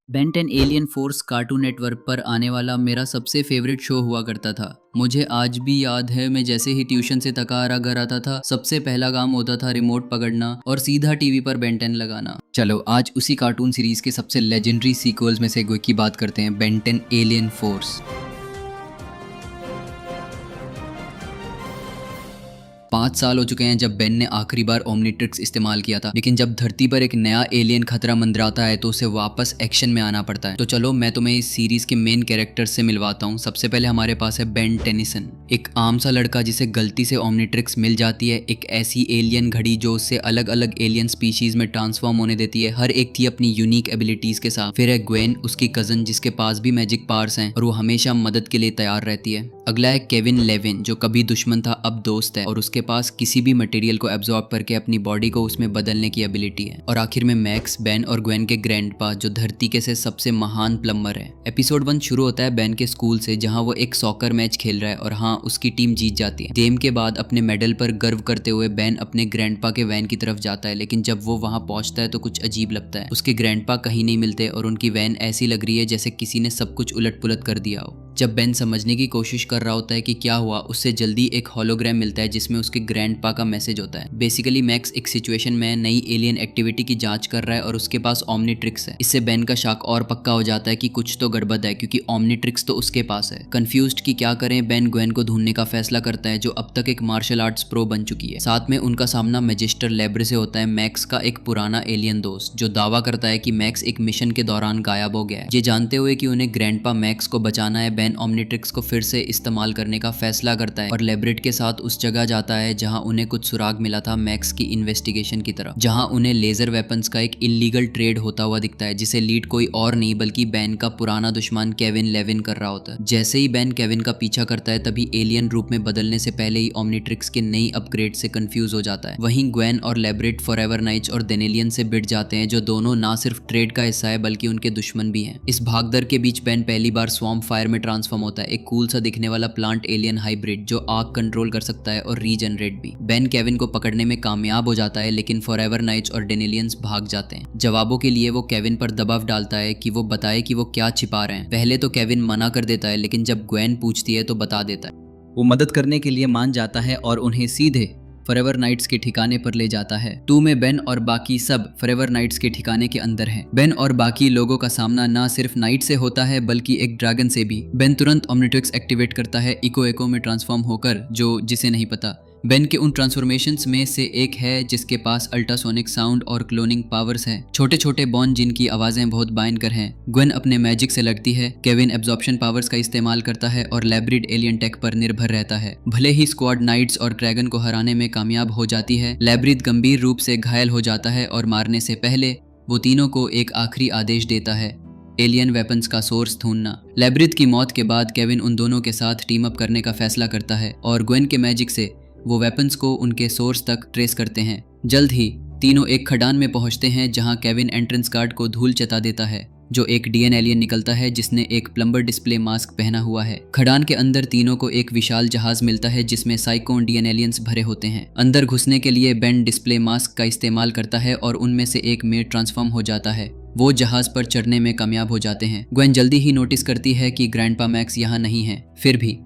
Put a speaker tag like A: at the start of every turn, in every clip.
A: Ben 10 alien force cartoon network पर आने वाला मेरा सबसे फेवरेट शो हुआ करता था। मुझे आज भी याद है, मैं जैसे ही ट्यूशन से थका हारा घर आता था, सबसे पहला काम होता था रिमोट पकड़ना और सीधा टीवी पर बेन 10 लगाना। चलो आज उसी कार्टून सीरीज के सबसे लेजेंडरी सीक्वल्स में से एक की बात करते हैं, बेन 10 एलियन फोर्स। 5 साल हो चुके हैं जब बेन ने आखिरी बार ओमनीट्रिक्स इस्तेमाल किया था, लेकिन जब धरती पर एक नया एलियन खतरा मंडराता है तो उसे वापस एक्शन में आना पड़ता है। तो चलो मैं तुम्हें इस सीरीज के मेन कैरेक्टर्स से मिलवाता हूँ। सबसे पहले हमारे पास है बेन टेनिसन, एक आम सा लड़का जिसे गलती से ओमनीट्रिक्स मिल जाती है, एक ऐसी एलियन घड़ी जो उससे अलग अलग एलियन स्पीशीज में ट्रांसफॉर्म होने देती है, हर एक थी अपनी यूनिक एबिलिटीज के साथ। फिर है ग्वेन, उसकी कजन जिसके पास भी मैजिक पावर्स हैं और वो हमेशा मदद के लिए तैयार रहती है। अगला है केविन 11, जो कभी दुश्मन था अब दोस्त है और उसके पास किसी भी मटेरियल को एब्जॉर्ब करके अपनी बॉडी को उसमें बदलने की एबिलिटी है। और आखिर में मैक्स, बेन और ग्वेन के ग्रैंडपा, जो धरती के से सबसे महान प्लम्बर है। एपिसोड 1 शुरू होता है बेन के स्कूल से, जहां वो एक सॉकर मैच खेल रहा है और हाँ, उसकी टीम जीत जाती है। गेम के बाद अपने मेडल पर गर्व करते हुए बेन अपने ग्रैंडपा के वैन की तरफ जाता है, लेकिन जब वो वहां पहुंचता है तो कुछ अजीब लगता है। उसके ग्रैंडपा कहीं नहीं मिलते और उनकी वैन ऐसी लग रही है जैसे किसी ने सब कुछ उलट पुलट कर दिया हो। जब बेन समझने की कोशिश कर रहा होता है कि क्या हुआ, उससे जल्दी एक होलोग्राम मिलता है जिसमें उसके ग्रैंडपा का मैसेज होता है। बेसिकली मैक्स एक सिचुएशन में नई एलियन एक्टिविटी की जांच कर रहा है और उसके पास ओमनीट्रिक्स है। इससे बेन का शक और पक्का हो जाता है कि कुछ तो गड़बड़ है, क्योंकि ओमनीट्रिक्स तो उसके पास है। कंफ्यूज्ड कि क्या करें, बेन ग्वेन को ढूंढने का फैसला करता है, जो अब तक एक मार्शल आर्ट्स प्रो बन चुकी है। साथ में उनका सामना मैजिस्टर लेब्रे से होता है, मैक्स का एक पुराना एलियन दोस्त, जो दावा करता है कि मैक्स एक मिशन के दौरान गायब हो गया है। ये जानते हुए कि उन्हें ग्रैंडपा मैक्स को बचाना है, बेन ओमनीट्रिक्स को फिर से इस्तेमाल करने का फैसला करता है और लेब्रेट के साथ उस जगह जाता है जहां उन्हें कुछ सुराग मिला था मैक्स की इन्वेस्टिगेशन की तरफ, जहां उन्हें लेजर वेपन्स का एक इलीगल ट्रेड होता हुआ दिखता है, जिसे लीड कोई और नहीं बल्कि बेन का पुराना दुश्मन केविन 11 कर रहा होता है। जैसे ही बेन केविन का पीछा करता है, तभी एलियन रूप में बदलने से पहले ही ओमनीट्रिक्स के नई अपग्रेड से कंफ्यूज हो जाता है। वहीं ग्वेन और लेब्रेट फॉरएवर नाइट्स और डेनेलियन से भिड़ जाते हैं, जो दोनों ना सिर्फ ट्रेड का हिस्सा है बल्कि उनके दुश्मन भी हैं। इस भागदर के बीच बेन पहली बार स्वॉर्म फायर में ट्रांसफॉर्म होता है, एक कूल सा दिखने वाला प्लांट एलियन हाइब्रिड जो आग कंट्रोल कर सकता है और रीजनरेट भी। बेन केविन को पकड़ने में कामयाब हो जाता है, लेकिन फॉरएवर नाइट्स और डेनेलियंस भाग जाते हैं। जवाबों के लिए वो केविन पर दबाव डालता है कि वो बताए कि वो क्या छिपा रहे हैं। पहले तो केविन मना कर देता है, लेकिन जब ग्वेन पूछती है तो बता देता है। वो मदद करने के लिए मान जाता है और उन्हें सीधे फॉरएवर नाइट्स के ठिकाने पर ले जाता है। 2 में बेन और बाकी सब फॉरएवर नाइट्स के ठिकाने के अंदर हैं। बेन और बाकी लोगों का सामना ना सिर्फ नाइट से होता है बल्कि एक ड्रैगन से भी। बेन तुरंत ओमनीट्रिक्स एक्टिवेट करता है, इको में ट्रांसफॉर्म होकर, जो जिसे नहीं पता। बेन के उन ट्रांसफॉर्मेशंस में से एक है जिसके पास अल्ट्रासोनिक साउंड और क्लोनिंग पावर्स है, छोटे छोटे बॉन जिनकी आवाजें बहुत भयंकर हैं। ग्वेन अपने मैजिक से लड़ती है, केविन एब्जॉर्प्शन पावर्स का इस्तेमाल करता है और लेब्रिड एलियन टेक पर निर्भर रहता है। भले ही स्क्वाड नाइट्स और ड्रैगन को हराने में कामयाब हो जाती है, लेब्रिड गंभीर रूप से घायल हो जाता है और मारने से पहले वो तीनों को एक आखिरी आदेश देता है, एलियन वेपन्स का सोर्स ढूंढना। लेब्रिड की मौत के बाद केविन उन दोनों के साथ टीम अप करने का फैसला करता है और ग्वेन के मैजिक से वो वेपन्स को उनके सोर्स तक ट्रेस करते हैं। जल्द ही तीनों एक खदान में पहुंचते हैं, जहां केविन एंट्रेंस गार्ड को धूल चटा देता है, जो एक डीएन एलियन निकलता है जिसने एक प्लम्बर डिस्प्ले मास्क पहना हुआ है। खदान के अंदर तीनों को एक विशाल जहाज मिलता है जिसमें साइकोन डीएन एलियंस भरे होते हैं। अंदर घुसने के लिए बेन डिस्प्ले मास्क का इस्तेमाल करता है और उनमें से एक में ट्रांसफॉर्म हो जाता है। वो जहाज पर चढ़ने में कामयाब हो जाते हैं। ग्वेन जल्दी ही नोटिस करती है कि ग्रैंडपा मैक्स यहाँ नहीं है। फिर भी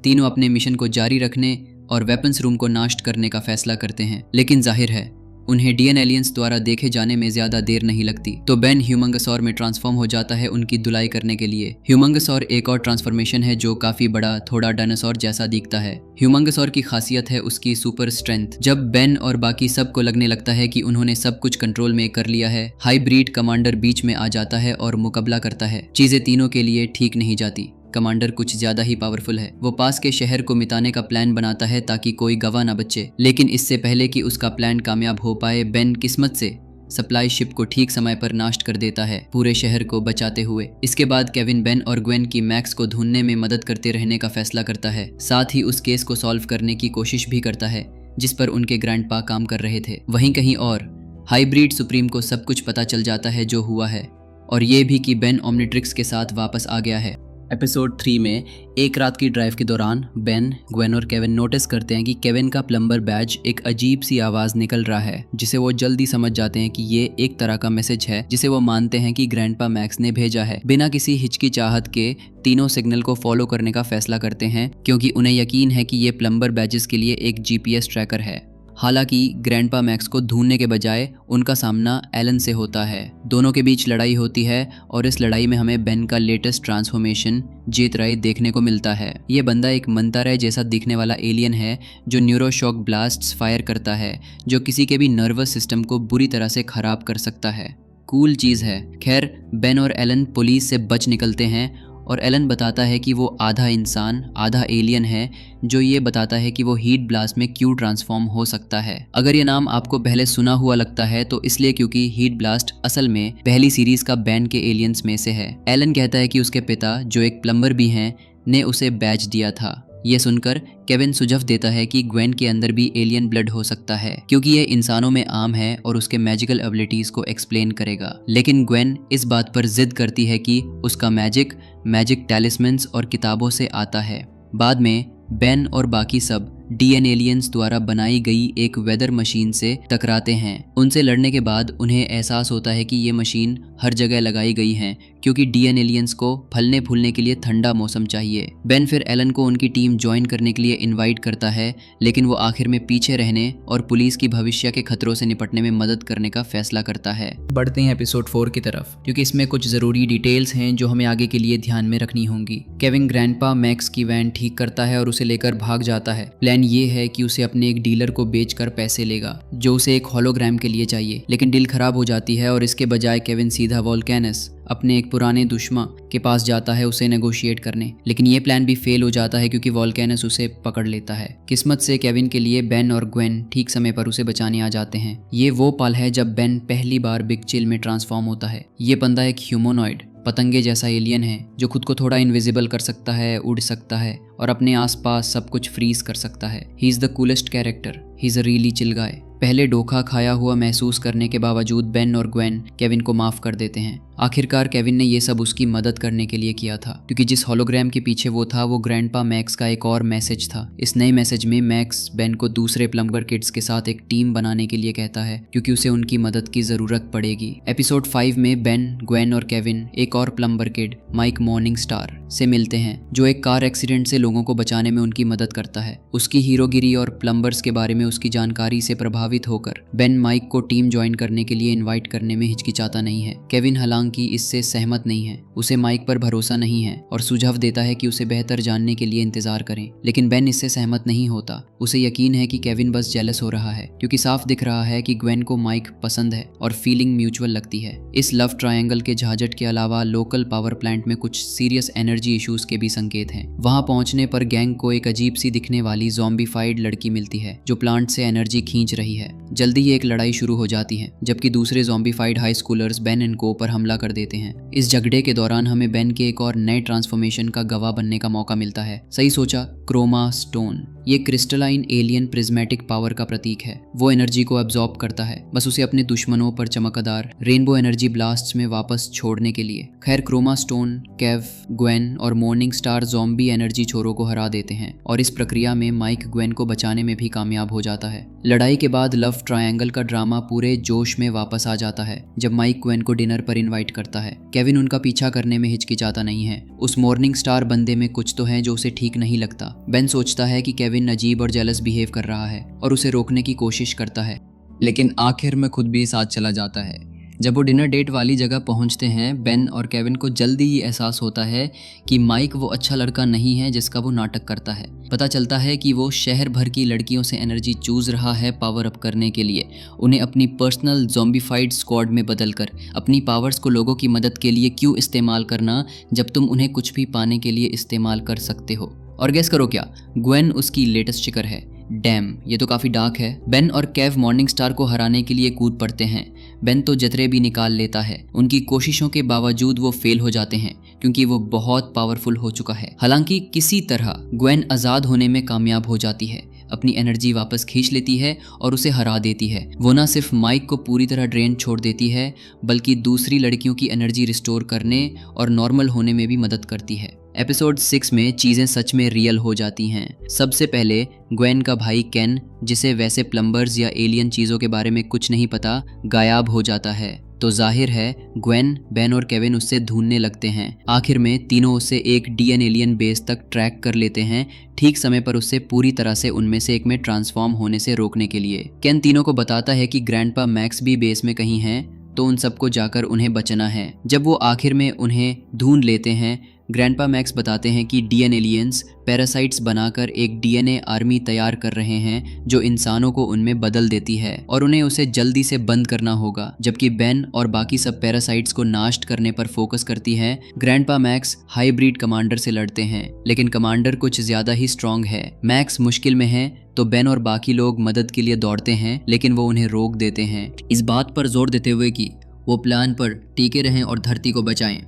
A: तीनों अपने मिशन को जारी रखने और वेपन्स रूम को नष्ट करने का फैसला करते हैं, लेकिन जाहिर है उन्हें डीएन एलियंस द्वारा देखे जाने में ज्यादा देर नहीं लगती। तो बेन ह्यूमंगसौर में ट्रांसफॉर्म हो जाता है उनकी धुलाई करने के लिए। ह्यूमंगसौर एक और ट्रांसफॉर्मेशन है जो काफी बड़ा, थोड़ा डायनासोर जैसा दिखता है। ह्यूमंगसौर की खासियत है उसकी सुपर स्ट्रेंथ। जब बेन और बाकी सबको लगने लगता है कि उन्होंने सब कुछ कंट्रोल में कर लिया है, हाइब्रिड कमांडर बीच में आ जाता है और मुकाबला करता है। चीजें तीनों के लिए ठीक नहीं जाती। कमांडर कुछ ज्यादा ही पावरफुल है। वो पास के शहर को मिटाने का प्लान बनाता है ताकि कोई गवाह ना बचे, लेकिन इससे पहले कि उसका प्लान कामयाब हो पाए, बेन किस्मत से सप्लाई शिप को ठीक समय पर नष्ट कर देता है, पूरे शहर को बचाते हुए। इसके बाद केविन बेन और ग्वेन की मैक्स को ढूंढने में मदद करते रहने का फैसला करता है, साथ ही उस केस को सॉल्व करने की कोशिश भी करता है जिस पर उनके ग्रैंडपा काम कर रहे थे। वहीं कहीं और हाइब्रिड सुप्रीम को सब कुछ पता चल जाता है जो हुआ है, और ये भी कि बेन ओमनीट्रिक्स के साथ वापस आ गया है। एपिसोड 3 में एक रात की ड्राइव के दौरान बेन, ग्वेन और केविन नोटिस करते हैं कि केविन का प्लम्बर बैज एक अजीब सी आवाज़ निकल रहा है, जिसे वो जल्दी समझ जाते हैं कि ये एक तरह का मैसेज है जिसे वो मानते हैं कि ग्रैंडपा मैक्स ने भेजा है। बिना किसी हिचकिचाहट के तीनों सिग्नल को फॉलो करने का फैसला करते हैं क्योंकि उन्हें यकीन है कि ये प्लम्बर बैजेस के लिए एक GPS ट्रैकर है। हालांकि ग्रैंडपा मैक्स को ढूंढने के बजाय उनका सामना एलन से होता है। दोनों के बीच लड़ाई होती है और इस लड़ाई में हमें बेन का लेटेस्ट ट्रांसफॉर्मेशन जेतराई देखने को मिलता है। ये बंदा एक मंताराय जैसा दिखने वाला एलियन है जो न्यूरोशॉक ब्लास्ट्स फायर करता है, जो किसी के भी नर्वस सिस्टम को बुरी तरह से खराब कर सकता है। कूल चीज़ है। खैर, बेन और एलन पुलिस से बच निकलते हैं और एलन बताता है कि वो आधा इंसान आधा एलियन है, जो ये बताता है कि वो हीट ब्लास्ट में क्यों ट्रांसफॉर्म हो सकता है। अगर ये नाम आपको पहले सुना हुआ लगता है तो इसलिए क्योंकि हीट ब्लास्ट असल में पहली सीरीज का बैन के एलियंस में से है। एलन कहता है कि उसके पिता, जो एक प्लम्बर भी हैं, ने उसे बैज दिया था। ये सुनकर केविन सुझाव देता है कि ग्वेन के अंदर भी एलियन ब्लड हो सकता है क्योंकि ये इंसानों में आम है और उसके मैजिकल एबिलिटीज को एक्सप्लेन करेगा। लेकिन ग्वेन इस बात पर जिद करती है कि उसका मैजिक टैलिस्मन्स और किताबों से आता है। बाद में बेन और बाकी सब डीएन एलियंस द्वारा बनाई गई एक वेदर मशीन से टकराते हैं। उनसे लड़ने के बाद उन्हें एहसास होता है कि ये मशीन हर जगह लगाई गई है क्योंकि डीएन एलियंस को फलने फूलने के लिए ठंडा मौसम चाहिए। बेन फिर एलन को उनकी टीम ज्वाइन करने के लिए इनवाइट करता है, लेकिन वो आखिर में पीछे रहने और पुलिस की भविष्य के खतरों से निपटने में मदद करने का फैसला करता है। बढ़ते हैं एपिसोड 4 की तरफ, क्योंकि इसमें कुछ ज़रूरी डिटेल्स हैं जो हमें आगे के लिए ध्यान में रखनी होंगी। केविन ग्रैंडपा मैक्स की वैन ठीक करता है और उसे लेकर भाग जाता है। प्लान ये है कि उसे अपने एक डीलर को बेचकर पैसे लेगा जो उसे एक होलोग्राम के लिए चाहिए, लेकिन डील खराब हो जाती है और इसके बजाय केविन सीधा वोल्केनस अपने एक पुराने दुश्मन के पास जाता है उसे नेगोशिएट करने। लेकिन ये प्लान भी फेल हो जाता है क्योंकि वोल्केनस उसे पकड़ लेता है। किस्मत से केविन के लिए बेन और ग्वेन ठीक समय पर उसे बचाने आ जाते हैं। ये वो पल है जब बेन पहली बार बिग चिल में ट्रांसफॉर्म होता है। ये बंदा एक ह्यूमनॉइड पतंगे जैसा एलियन है जो खुद को थोड़ा इनविजिबल कर सकता है, उड़ सकता है और अपने आसपास सब कुछ फ्रीज कर सकता है। He is the coolest character, he is a really chill guy. पहले धोखा खाया हुआ महसूस करने के बावजूद बेन और ग्वेन केविन को माफ कर देते हैं। आखिरकार केविन ने ये सब उसकी मदद करने के लिए किया था, क्योंकि जिस होलोग्राम के पीछे वो था वो ग्रैंडपा मैक्स का एक और मैसेज था। इस नए मैसेज में मैक्स बेन को दूसरे प्लम्बर किड्स के साथ एक टीम बनाने के लिए कहता है क्योंकि उसे उनकी मदद की जरूरत पड़ेगी। एपिसोड 5 में बेन, ग्वेन और केविन एक और plumber kid Mike Morning Star से मिलते हैं, जो एक कार एक्सीडेंट से लोगों को बचाने में उनकी मदद करता है। उसकी हीरोगिरी और प्लम्बर्स के बारे में उसकी जानकारी से प्रभावित होकर बेन माइक को टीम ज्वाइन करने के लिए इनवाइट करने में हिचकिचाता नहीं है। केविन हालांकि इससे सहमत नहीं है, उसे माइक पर भरोसा नहीं है और सुझाव देता है कि उसे बेहतर जानने के लिए इंतजार करें। लेकिन बेन इससे सहमत नहीं होता। उसे यकीन है कि केविन बस जेलस हो रहा है क्योंकि साफ दिख रहा है कि ग्वेन को माइक पसंद है और फीलिंग म्यूचुअल लगती है। इस लव ट्रायंगल के झाझट के अलावा लोकल पावर प्लांट में कुछ सीरियस एनर्जी इश्यूज के भी संकेत हैं। वहां पहुंचने पर गैंग को एक अजीब सी दिखने वाली ज़ॉम्बीफाइड लड़की मिलती है जो प्लांट से एनर्जी खींच रही है। जल्दी ही एक लड़ाई शुरू हो जाती है जबकि दूसरे ज़ॉम्बीफाइड हाई स्कूलर्स बेन एंड को पर हमला कर देते हैं। इस झगड़े के दौरान हमें बेन के एक और नए ट्रांसफॉर्मेशन का गवाह बनने का मौका मिलता है। सही सोचा, क्रोमा स्टोन ये क्रिस्टलाइन एलियन प्रिज्मेटिक पावर का प्रतीक है। वो एनर्जी को एब्जॉर्ब करता है, बस उसे अपने दुश्मनों पर चमकदार रेनबो एनर्जी ब्लास्ट्स में वापस छोड़ने के लिए। खैर, क्रोमा स्टोन केव, ग्वेन और मॉर्निंग स्टार ज़ॉम्बी एनर्जी छोरों को हरा देते हैं और इस प्रक्रिया में माइक ग्वेन को बचाने में भी कामयाब हो जाता है। लड़ाई के बाद लव ट्रायंगल का ड्रामा पूरे जोश में वापस आ जाता है जब माइक ग्वेन को डिनर पर इनवाइट करता है। केविन उनका पीछा करने में हिचकिचाता नहीं है। उस मॉर्निंग स्टार बंदे में कुछ तो है जो उसे ठीक नहीं लगता। बेन सोचता है कि केविन अजीब और जेलस बिहेव कर रहा है और उसे रोकने की कोशिश करता है, लेकिन आखिर में खुद भी साथ चला जाता है। जब वो डिनर डेट वाली जगह पहुंचते हैं, बेन और केविन को जल्दी ही एहसास होता है कि माइक वो अच्छा लड़का नहीं है जिसका वो नाटक करता है। पता चलता है कि वो शहर भर की लड़कियों से एनर्जी चूज रहा है पावर अप करने के लिए। उन्हें अपनी पर्सनल ज़ॉम्बीफाइड स्क्वाड में बदलकर अपनी पावर्स को लोगों की मदद के लिए क्यों इस्तेमाल करना जब तुम उन्हें कुछ भी पाने के लिए इस्तेमाल कर सकते हो। और गेस करो क्या, ग्वेन उसकी लेटेस्ट शिकार है। डैम, ये तो काफ़ी डार्क है। बेन और केव मॉर्निंग स्टार को हराने के लिए कूद पड़ते हैं। बेन तो जतरे भी निकाल लेता है। उनकी कोशिशों के बावजूद वो फेल हो जाते हैं क्योंकि वो बहुत पावरफुल हो चुका है। हालांकि किसी तरह ग्वेन आज़ाद होने में कामयाब हो जाती है, अपनी एनर्जी वापस खींच लेती है और उसे हरा देती है। वो ना सिर्फ माइक को पूरी तरह ड्रेन छोड़ देती है बल्कि दूसरी लड़कियों की एनर्जी रिस्टोर करने और नॉर्मल होने में भी मदद करती है। एपिसोड 6 में चीज़ें सच में रियल हो जाती हैं। सबसे पहले ग्वेन का भाई केन, जिसे वैसे प्लम्बर्स या एलियन चीज़ों के बारे में कुछ नहीं पता, गायब हो जाता है। तो जाहिर है ग्वेन, बेन और केविन उससे ढूंढने लगते हैं। आखिर में तीनों उसे एक डीएन एलियन बेस तक ट्रैक कर लेते हैं, ठीक समय पर उससे पूरी तरह से उनमें से एक में ट्रांसफॉर्म होने से रोकने के लिए। केन तीनों को बताता है कि ग्रैंडपा मैक्स भी बेस में कहीं हैं, तो उन सबको जाकर उन्हें बचना है। जब वो आखिर में उन्हें ढूंढ लेते हैं, ग्रैंडपा मैक्स बताते हैं कि डीएन एलियंस पैरासाइट्स बनाकर एक डीएनए आर्मी तैयार कर रहे हैं जो इंसानों को उनमें बदल देती है और उन्हें उसे जल्दी से बंद करना होगा। जबकि बेन और बाकी सब पैरासाइट्स को नाश करने पर फोकस करती है, ग्रैंडपा मैक्स हाइब्रिड कमांडर से लड़ते हैं, लेकिन कमांडर कुछ ज्यादा ही स्ट्रांग है। मैक्स मुश्किल में है तो बेन और बाकी लोग मदद के लिए दौड़ते हैं, लेकिन वो उन्हें रोक देते हैं, इस बात पर जोर देते हुए कि वो प्लान पर टिके रहें और धरती को बचाएं।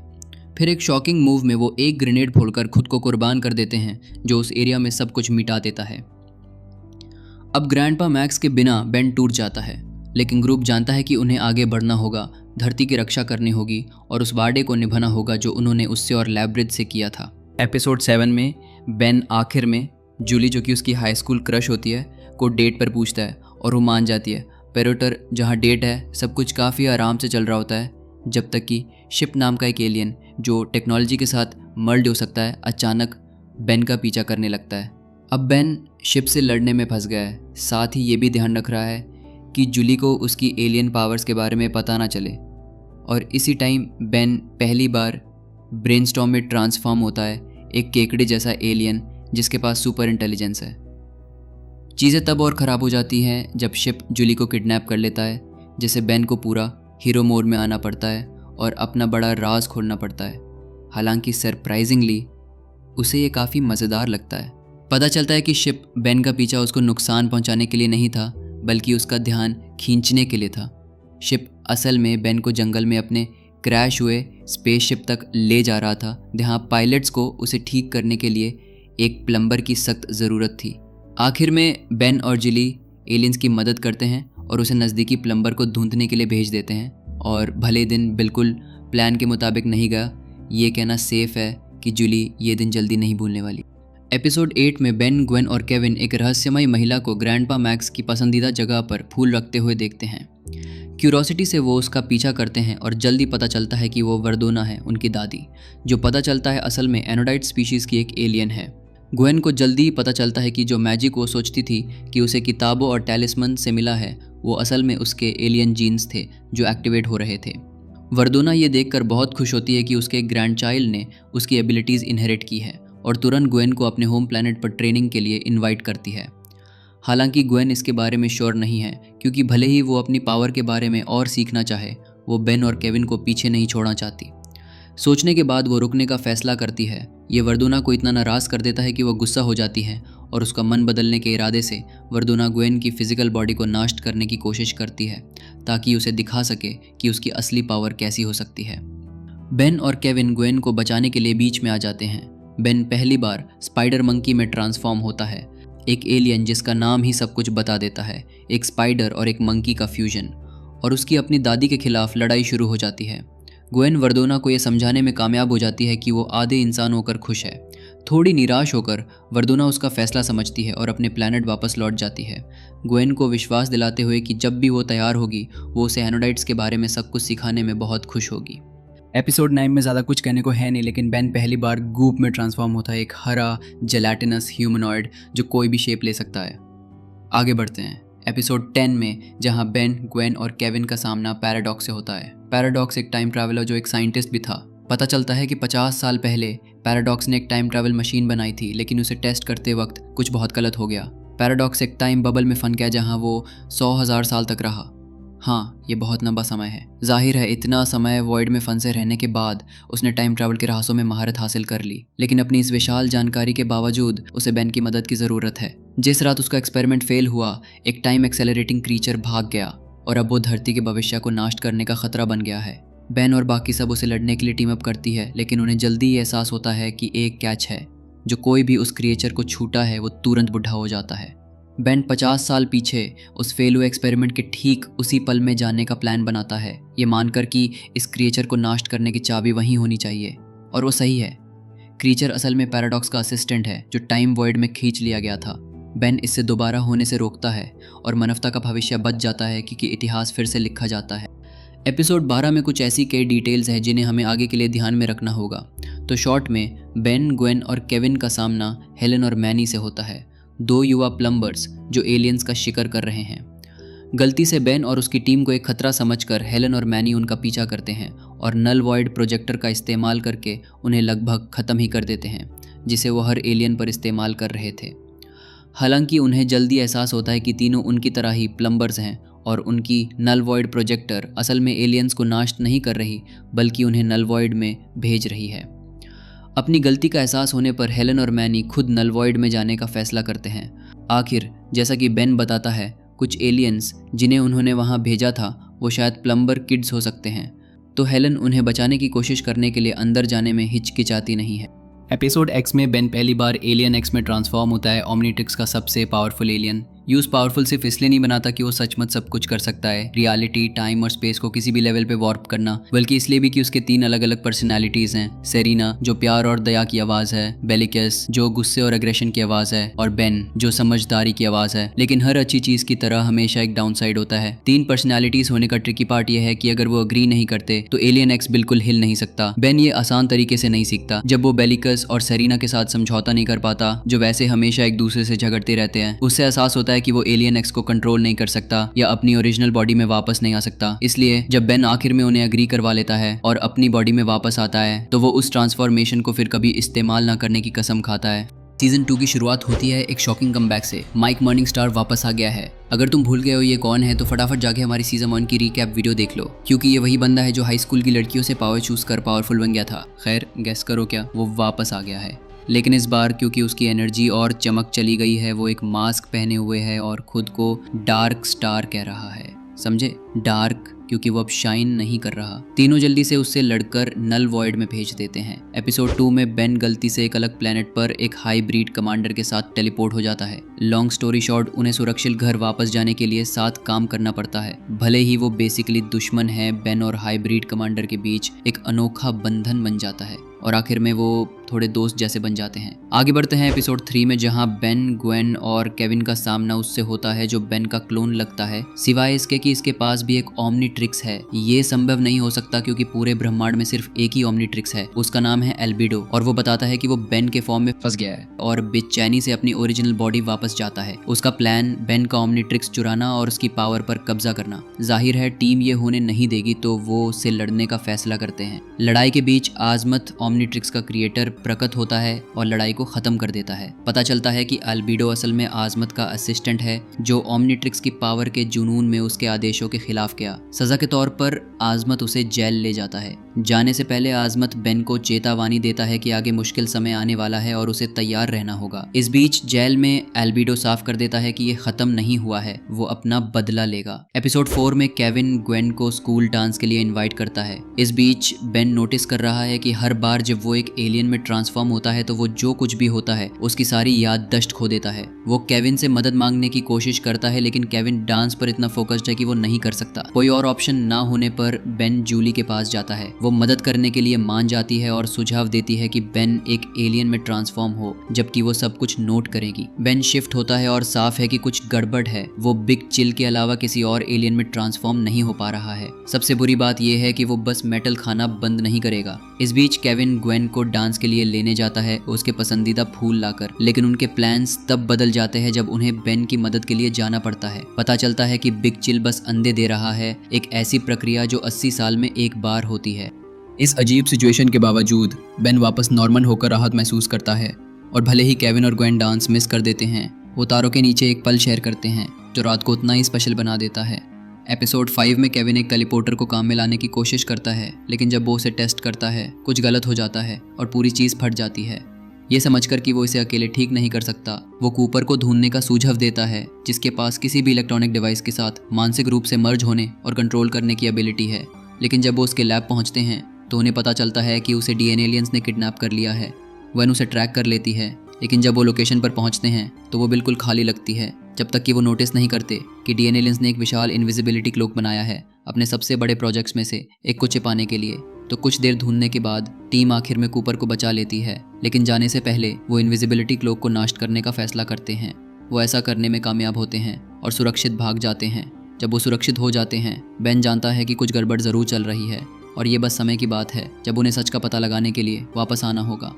A: फिर एक शॉकिंग मूव में वो एक ग्रेनेड फोड़कर खुद को कुर्बान कर देते हैं, जो उस एरिया में सब कुछ मिटा देता है। अब ग्रैंडपा मैक्स के बिना बेन टूट जाता है, लेकिन ग्रुप जानता है कि उन्हें आगे बढ़ना होगा, धरती की रक्षा करनी होगी और उस वादे को निभाना होगा जो उन्होंने उससे और लैब्रिज से किया था। एपिसोड 7 में बेन आखिर में जूली, जो कि उसकी हाई स्कूल क्रश होती है, को डेट पर पूछता है और वो मान जाती है। पेरोटर जहाँ डेट है, सब कुछ काफ़ी आराम से चल रहा होता है, जब तक कि शिप नाम का एक एलियन जो टेक्नोलॉजी के साथ मर्ज हो सकता है, अचानक बेन का पीछा करने लगता है। अब बेन शिप से लड़ने में फंस गया है, साथ ही ये भी ध्यान रख रहा है कि जूली को उसकी एलियन पावर्स के बारे में पता ना चले। और इसी टाइम बेन पहली बार ब्रेनस्टॉर्म में ट्रांसफॉर्म होता है, एक केकड़े जैसा एलियन जिसके पास सुपर इंटेलिजेंस है। चीज़ें तब और ख़राब हो जाती हैं जब शिप जूली को किडनैप कर लेता है, जिसे बेन को पूरा हीरो मोड में आना पड़ता है और अपना बड़ा राज खोलना पड़ता है। हालांकि सरप्राइजिंगली उसे ये काफ़ी मज़ेदार लगता है। पता चलता है कि शिप बेन का पीछा उसको नुकसान पहुंचाने के लिए नहीं था, बल्कि उसका ध्यान खींचने के लिए था। शिप असल में बेन को जंगल में अपने क्रैश हुए स्पेसशिप तक ले जा रहा था, जहाँ पायलट्स को उसे ठीक करने के लिए एक प्लम्बर की सख्त ज़रूरत थी। आखिर में बेन और जूली एलियंस की मदद करते हैं और उसे नज़दीकी प्लम्बर को ढूंढने के लिए भेज देते हैं। और भले दिन बिल्कुल प्लान के मुताबिक नहीं गया, ये कहना सेफ है कि जूली ये दिन जल्दी नहीं भूलने वाली। एपिसोड 8 में बेन, ग्वेन और केविन एक रहस्यमय महिला को ग्रैंडपा मैक्स की पसंदीदा जगह पर फूल रखते हुए देखते हैं। क्यूरोसिटी से वो उसका पीछा करते हैं और जल्दी पता चलता है कि वो वर्दोना है, उनकी दादी, जो पता चलता है असल में एनोडाइट स्पीशीज़ की एक एलियन है। ग्वेन को जल्दी ही पता चलता है कि जो मैजिक वो सोचती थी कि उसे किताबों और टैलिस्मन से मिला है, वो असल में उसके एलियन जीन्स थे जो एक्टिवेट हो रहे थे। वर्दोना ये देखकर बहुत खुश होती है कि उसके ग्रैंडचाइल्ड ने उसकी एबिलिटीज़ इनहेरिट की है और तुरंत ग्वेन को अपने होम प्लैनेट पर ट्रेनिंग के लिए इनवाइट करती है। हालांकि ग्वेन इसके बारे में श्योर नहीं है, क्योंकि भले ही वो अपनी पावर के बारे में और सीखना चाहे, वो बेन और केविन को पीछे नहीं छोड़ना चाहती। सोचने के बाद वो रुकने का फैसला करती है। ये वर्दोना को इतना नाराज़ कर देता है कि वो गुस्सा हो जाती है और उसका मन बदलने के इरादे से वर्दोना ग्वेन की फिजिकल बॉडी को नष्ट करने की कोशिश करती है, ताकि उसे दिखा सके कि उसकी असली पावर कैसी हो सकती है। बेन और केविन ग्वेन को बचाने के लिए बीच में आ जाते हैं। बेन पहली बार स्पाइडर मंकी में ट्रांसफॉर्म होता है, एक एलियन जिसका नाम ही सब कुछ बता देता है, एक स्पाइडर और एक मंकी का फ्यूजन, और उसकी अपनी दादी के खिलाफ लड़ाई शुरू हो जाती है। ग्वेन वर्दोना को यह समझाने में कामयाब हो जाती है कि वो आधे इंसान होकर खुश है। थोड़ी निराश होकर वर्दोना उसका फैसला समझती है और अपने प्लैनेट वापस लौट जाती है, ग्वेन को विश्वास दिलाते हुए कि जब भी वो तैयार होगी, वो उसे एनोडाइट्स के बारे में सब कुछ सिखाने में बहुत खुश होगी। एपिसोड 9 में ज़्यादा कुछ कहने को है नहीं, लेकिन बेन पहली बार गूप में ट्रांसफॉर्म होता है, एक हरा जेलेटिनस ह्यूमनॉइड जो कोई भी शेप ले सकता है। आगे बढ़ते हैं एपिसोड 10 में, जहां बेन, ग्वेन और केविन का सामना पैराडॉक्स से होता है। पैराडॉक्स एक टाइम ट्रैवलर जो एक साइंटिस्ट भी था। पता चलता है कि 50 साल पहले पैराडॉक्स ने एक टाइम ट्रैवल मशीन बनाई थी, लेकिन उसे टेस्ट करते वक्त कुछ बहुत गलत हो गया। पैराडॉक्स एक टाइम बबल में फंस गया जहां वो 100,000 साल तक रहा। हाँ, ये बहुत लंबा समय है। जाहिर है इतना समय वॉइड में फंसे रहने के बाद उसने टाइम ट्रैवल के रहस्यों में महारत हासिल कर ली, लेकिन अपनी इस विशाल जानकारी के बावजूद उसे बेन की मदद की ज़रूरत है। जिस रात उसका एक्सपेरिमेंट फेल हुआ, एक टाइम एक्सेलरेटिंग क्रीचर भाग गया और अब वो धरती के भविष्य को नाश करने का खतरा बन गया है। बेन और बाकी सब उसे लड़ने के लिए टीम अप करती है, लेकिन उन्हें जल्दी ही एहसास होता है कि एक कैच है, जो कोई भी उस क्रिएचर को छूटा है वो तुरंत बुढ़ा हो जाता है। बेन 50 साल पीछे उस फेल हुए एक्सपेरिमेंट के ठीक उसी पल में जाने का प्लान बनाता है, ये मानकर कि इस क्रिएचर को नाश करने की चाबी वहीं होनी चाहिए। और वो सही है, क्रीचर असल में पैराडॉक्स का असिस्टेंट है जो टाइम वॉइड में खींच लिया गया था। बेन इससे दोबारा होने से रोकता है और मानवता का भविष्य बच जाता है क्योंकि इतिहास फिर से लिखा जाता है। एपिसोड 12 में कुछ ऐसी कई डिटेल्स हैं जिन्हें हमें आगे के लिए ध्यान में रखना होगा। तो शॉर्ट में बेन, ग्वेन और केविन का सामना हेलन और मैनी से होता है, 2 युवा प्लम्बर्स जो एलियंस का शिकार कर रहे हैं। गलती से बेन और उसकी टीम को एक खतरा समझकर हेलन और मैनी उनका पीछा करते हैं और नल वॉइड प्रोजेक्टर का इस्तेमाल करके उन्हें लगभग ख़त्म ही कर देते हैं, जिसे वो हर एलियन पर इस्तेमाल कर रहे थे। हालांकि उन्हें जल्दी एहसास होता है कि तीनों उनकी तरह ही प्लम्बर्स हैं और उनकी नल वॉइड प्रोजेक्टर असल में एलियंस को नाश नहीं कर रही बल्कि उन्हें नल वॉइड में भेज रही है। अपनी गलती का एहसास होने पर हेलन और मैनी खुद नल वॉइड में जाने का फैसला करते हैं। आखिर जैसा कि बेन बताता है, कुछ एलियंस जिन्हें उन्होंने वहाँ भेजा था वो शायद प्लम्बर किड्स हो सकते हैं, तो हेलन उन्हें बचाने की कोशिश करने के लिए अंदर जाने में हिचकिचाती नहीं है। एपिसोड एक्स में बेन पहली बार एलियन एक्स में ट्रांसफॉर्म होता है, ओमनीट्रिक्स का सबसे पावरफुल एलियन। यूज पावरफुल सिर्फ इसलिए नहीं बनाता कि वो सचमुच सब कुछ कर सकता है, रियलिटी, टाइम और स्पेस को किसी भी लेवल पे वार्प करना, बल्कि इसलिए भी कि उसके 3 अलग अलग पर्सनालिटीज हैं। सेरीना जो प्यार और दया की आवाज़ है, बेलिकस जो गुस्से और एग्रेशन की आवाज़ है, और बेन जो समझदारी की आवाज़ है। लेकिन हर अच्छी चीज़ की तरह हमेशा एक डाउन साइड होता है। 3 पर्सनैलिटीज होने का ट्रिकी पार्ट यह है कि अगर वो अग्री नहीं करते तो एलियन एक्स बिल्कुल हिल नहीं सकता। बेन ये आसान तरीके से नहीं सीखता। जब वो बेलिकस और सेरीना के साथ समझौता नहीं कर पाता, जो वैसे हमेशा एक दूसरे से झगड़ते रहते हैं, उससे एहसास होता है कि वो एलियन एक्स को कंट्रोल नहीं कर सकता या अपनी ओरिजिनल बॉडी में वापस नहीं आ सकता। इसलिए जब बेन आखिर में उन्हें एग्री करवा लेता है और अपनी बॉडी में वापस आता है, तो वो उस ट्रांसफॉर्मेशन को फिर कभी इस्तेमाल ना करने की कसम खाता है। सीजन 2 की शुरुआत होती है एक शॉकिंग कमबैक से। माइक मॉर्निंगस्टार वापस आ गया है। अगर तुम भूल गए हो ये कौन है तो फटाफट जाके हमारी सीजन 1 की रिकैप वीडियो देख लो, क्योंकि ये वही बंदा है जो हाई स्कूल की लड़कियों से पावर चूज कर पावरफुल बन गया था। खैर गेस करो क्या, वो वापस आ गया है। लेकिन इस बार क्योंकि उसकी एनर्जी और चमक चली गई है, वो एक मास्क पहने हुए है और खुद को डार्क स्टार कह रहा है। समझे? डार्क, क्योंकि वो अब शाइन नहीं कर रहा। तीनों जल्दी से उससे लड़कर नल वॉइड में भेज देते हैं। एपिसोड 2 में बेन गलती से एक अलग प्लेनेट पर एक हाइब्रिड कमांडर के साथ टेलीपोर्ट हो जाता है। लॉन्ग स्टोरी शॉर्ट, उन्हें सुरक्षित घर वापस जाने के लिए साथ काम करना पड़ता है। भले ही वो बेसिकली दुश्मन है, बेन और हाइब्रिड कमांडर के बीच एक अनोखा बंधन बन जाता है और आखिर में वो थोड़े दोस्त जैसे बन जाते हैं। आगे बढ़ते हैं एपिसोड 3 में, जहां बेन, ग्वेन और केविन का सामना उससे होता है जो बेन का क्लोन लगता है, सिवाय इसके कि इसके पास भी एक ओमनीट्रिक्स है। ये संभव नहीं हो सकता क्योंकि पूरे ब्रह्मांड में सिर्फ एक ही ओमनीट्रिक्स है, उसका नाम है एल्बिडो, और वो बताता है कि वो बेन के फॉर्म में फंस गया है और बेचैनी से अपनी ओरिजिनल बॉडी वापस जाता है। उसका प्लान बेन का ओमनीट्रिक्स चुराना और उसकी पावर पर कब्जा करना। जाहिर है टीम ये होने नहीं देगी, तो वो उससे लड़ने का फैसला करते हैं। लड़ाई के बीच आजमत ओमनीट्रिक्स का क्रिएटर प्रकट होता है और लड़ाई को खत्म कर देता है। पता चलता है कि एल्बिडो असल में आजमत का असिस्टेंट है जो ओमनीट्रिक्स की पावर के जुनून में उसके आदेशों के खिलाफ गया। सजा के तौर पर आजमत उसे जेल ले जाता है। जाने से पहले आजमत बेन को चेतावनी देता है कि आगे मुश्किल समय आने वाला है और उसे तैयार रहना होगा। इस बीच जेल में एल्बिडो साफ कर देता है कि ये खत्म नहीं हुआ है, वो अपना बदला लेगा। एपिसोड 4 में केविन ग्वेन को स्कूल डांस के लिए इनवाइट करता है। इस बीच बेन नोटिस कर रहा है कि हर बार जब वो एक एलियन में ट्रांसफॉर्म होता है तो वो जो कुछ भी होता है उसकी सारी याददाश्त खो देता है। वो केविन से मदद मांगने की कोशिश करता है, लेकिन केविन डांस पर इतना फोकस्ड है कि वो नहीं कर सकता। कोई और ऑप्शन ना होने पर बेन जूली के पास जाता है। वो मदद करने के लिए मान जाती है और सुझाव देती है कि बेन एक एलियन में ट्रांसफॉर्म हो, जबकि वो सब कुछ नोट करेगी। बेन शिफ्ट होता है और साफ है कि कुछ गड़बड़ है। वो बिग चिल के अलावा किसी और एलियन में ट्रांसफॉर्म नहीं हो पा रहा है। सबसे बुरी बात यह है कि वो बस मेटल खाना बंद नहीं करेगा। इस बीच केविन ग्वेन को डांस के लिए लेने जाता है उसके पसंदीदा फूल लाकर, लेकिन उनके प्लान्स तब बदल जाते हैं जब उन्हें बेन की मदद के लिए जाना पड़ता है। पता चलता है कि बिग चिल बस अंडे दे रहा है, एक ऐसी प्रक्रिया जो 80 साल में एक बार होती है। इस अजीब सिचुएशन के बावजूद बेन वापस नॉर्मल होकर राहत महसूस करता है और भले ही केविन और ग्वेन डांस मिस कर देते हैं, वो तारों के नीचे एक पल शेयर करते हैं जो रात को उतना ही स्पेशल बना देता है। एपिसोड 5 में केविन एक टेलीपोर्टर को काम में लाने की कोशिश करता है, लेकिन जब वो उसे टेस्ट करता है कुछ गलत हो जाता है और पूरी चीज़ फट जाती है। ये समझकर कि वो इसे अकेले ठीक नहीं कर सकता, वो कूपर को ढूंढने का सुझाव देता है जिसके पास किसी भी इलेक्ट्रॉनिक डिवाइस के साथ मानसिक रूप से मर्ज होने और कंट्रोल करने की एबिलिटी है। लेकिन जब वो उसके लैब पहुंचते हैं तो उन्हें पता चलता है कि उसे डीएन एलियंस ने किडनैप कर लिया है। वन उसे ट्रैक कर लेती है, लेकिन जब वो लोकेशन पर पहुंचते हैं तो वो बिल्कुल खाली लगती है, जब तक कि वो नोटिस नहीं करते कि डीएन एलियंस ने एक विशाल इनविजिबिलिटी क्लोक बनाया है अपने सबसे बड़े प्रोजेक्ट्स में से एक को छिपाने के लिए। तो कुछ देर ढूंढने के बाद टीम आखिर में कूपर को बचा लेती है, लेकिन जाने से पहले वो इनविजिबिलिटी क्लोक को नष्ट करने का फैसला करते हैं। वो ऐसा करने में कामयाब होते हैं और सुरक्षित भाग जाते हैं। जब वो सुरक्षित हो जाते हैं, बेन जानता है कि कुछ गड़बड़ ज़रूर चल रही है और ये बस समय की बात है जब उन्हें सच का पता लगाने के लिए वापस आना होगा।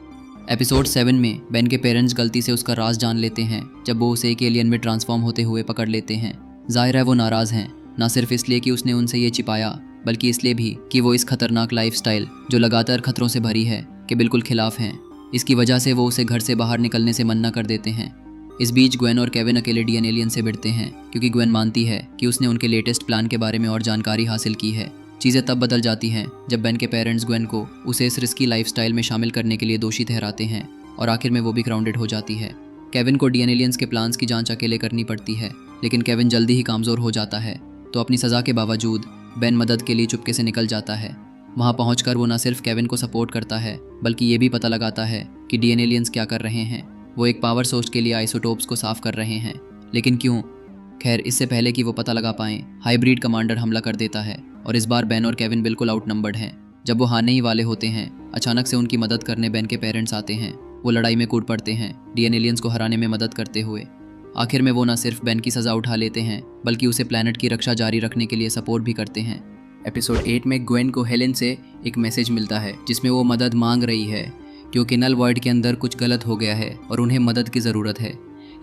A: एपिसोड 7 में बेन के पेरेंट्स गलती से उसका राज जान लेते हैं जब वो उसे एक एलियन में ट्रांसफॉर्म होते हुए पकड़ लेते हैं। जाहिर है वो नाराज़ हैं, ना सिर्फ इसलिए कि उसने उनसे ये छिपाया, बल्कि इसलिए भी कि वो इस खतरनाक लाइफस्टाइल जो लगातार खतरों से भरी है के बिल्कुल खिलाफ हैं। इसकी वजह से वो उसे घर से बाहर निकलने से मना कर देते हैं। इस बीच ग्वेन और केविन अकेले डीएन एलियन से भिड़ते हैं क्योंकि ग्वेन मानती है कि उसने उनके लेटेस्ट प्लान के बारे में और जानकारी हासिल की है। चीज़ें तब बदल जाती हैं जब बेन के पेरेंट्स ग्वेन को उसे इस रिस्की लाइफस्टाइल में शामिल करने के लिए दोषी ठहराते हैं और आखिर में वो भी ग्राउंडेड हो जाती है। केविन को डीएन एलियंस के प्लान्स की जांच अकेले करनी पड़ती है, लेकिन केविन जल्दी ही कमज़ोर हो जाता है, तो अपनी सज़ा के बावजूद बेन मदद के लिए चुपके से निकल जाता है। वहाँ पहुँचकर वो न सिर्फ केविन को सपोर्ट करता है, बल्कि ये भी पता लगाता है कि डीएन एलियंस क्या कर रहे हैं। वो एक पावर सोर्स के लिए आइसोटोप्स को साफ कर रहे हैं, लेकिन क्यों? खैर, इससे पहले कि वो पता लगा पाएं, हाइब्रिड कमांडर हमला कर देता है और इस बार बेन और केविन बिल्कुल आउटनंबर्ड हैं। जब वो हारने ही वाले होते हैं, अचानक से उनकी मदद करने बेन के पेरेंट्स आते हैं। वो लड़ाई में कूद पड़ते हैं, डीएन एलियंस को हराने में मदद करते हुए। आखिर में वो न सिर्फ बेन की सज़ा उठा लेते हैं, बल्कि उसे प्लैनेट की रक्षा जारी रखने के लिए सपोर्ट भी करते हैं। एपिसोड 8 में ग्वेन को हेलेन से एक मैसेज मिलता है जिसमें वो मदद मांग रही है क्योंकि नल वॉइड के अंदर कुछ गलत हो गया है और उन्हें मदद की ज़रूरत है।